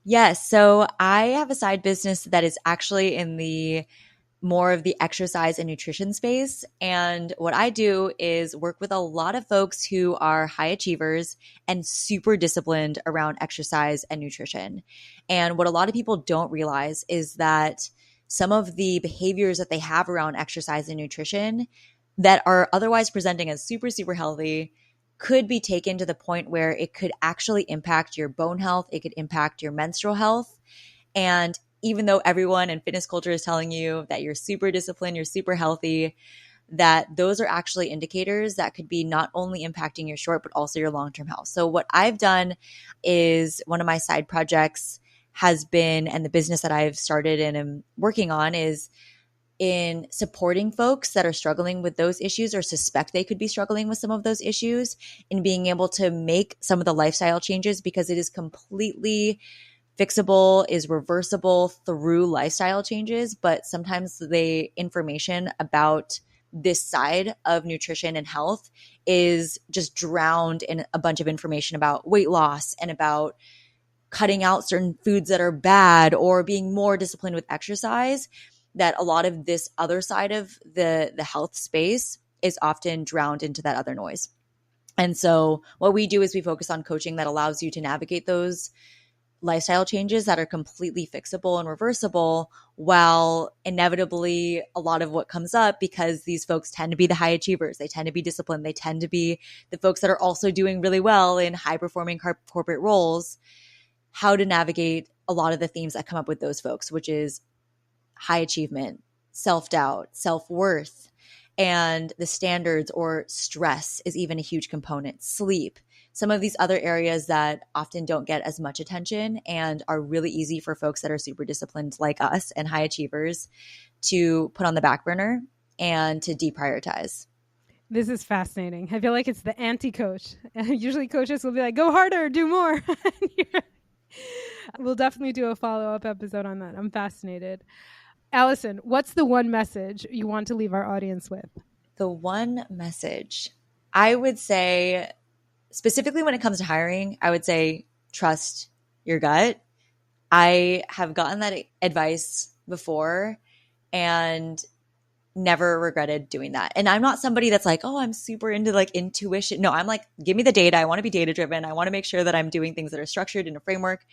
Yes. So I have a side business that is actually in the more of the exercise and nutrition space. And what I do is work with a lot of folks who are high achievers and super disciplined around exercise and nutrition. And what a lot of people don't realize is that some of the behaviors that they have around exercise and nutrition that are otherwise presenting as super, super healthy could be taken to the point where it could actually impact your bone health. It could impact your menstrual health. And even though everyone in fitness culture is telling you that you're super disciplined, you're super healthy, that those are actually indicators that could be not only impacting your short, but also your long-term health. So what I've done is one of my side projects has been, and the business that I've started and am working on is in supporting folks that are struggling with those issues or suspect they could be struggling with some of those issues, and being able to make some of the lifestyle changes, because it is completely fixable, is reversible through lifestyle changes. But sometimes the information about this side of nutrition and health is just drowned in a bunch of information about weight loss and about cutting out certain foods that are bad or being more disciplined with exercise, that a lot of this other side of the health space is often drowned into that other noise. And so what we do is we focus on coaching that allows you to navigate those lifestyle changes that are completely fixable and reversible, while inevitably a lot of what comes up, because these folks tend to be the high achievers, they tend to be disciplined, they tend to be the folks that are also doing really well in high performing corporate roles, how to navigate a lot of the themes that come up with those folks, which is high achievement, self-doubt, self-worth, and the standards, or stress is even a huge component, sleep, some of these other areas that often don't get as much attention and are really easy for folks that are super disciplined like us and high achievers to put on the back burner and to deprioritize. This is fascinating. I feel like it's the anti-coach. Usually coaches will be like, go harder, do more. We'll definitely do a follow-up episode on that. I'm fascinated. Alison, what's the one message you want to leave our audience with? The one message, I would say, specifically when it comes to hiring, I would say trust your gut. I have gotten that advice before and never regretted doing that. And I'm not somebody that's like, oh, I'm super into like intuition. No, I'm like, give me the data. I want to be data driven. I want to make sure that I'm doing things that are structured in a framework.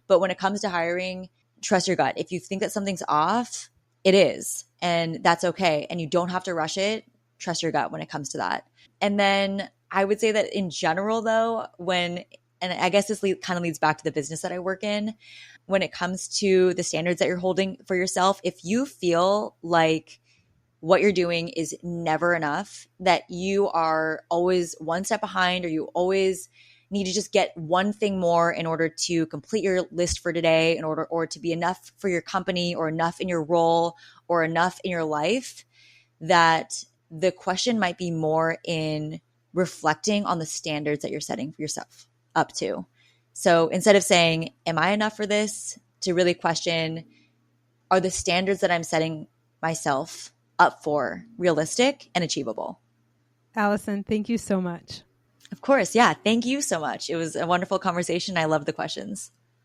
But when it comes to hiring, trust your gut. If you think that something's off, it is. And that's okay. And you don't have to rush it. Trust your gut when it comes to that. And then I would say that in general, though, and I guess this kind of leads back to the business that I work in, when it comes to the standards that you're holding for yourself, if you feel like what you're doing is never enough, that you are always one step behind, or you always need to just get one thing more in order to complete your list for today, in order or to be enough for your company, or enough in your role, or enough in your life, that the question might be more in reflecting on the standards that you're setting for yourself up to. So instead of saying, am I enough for this, to really question, are the standards that I'm setting myself up for realistic and achievable? Alison, thank you so much. Of course. Yeah. Thank you so much. It was a wonderful conversation. I love the questions.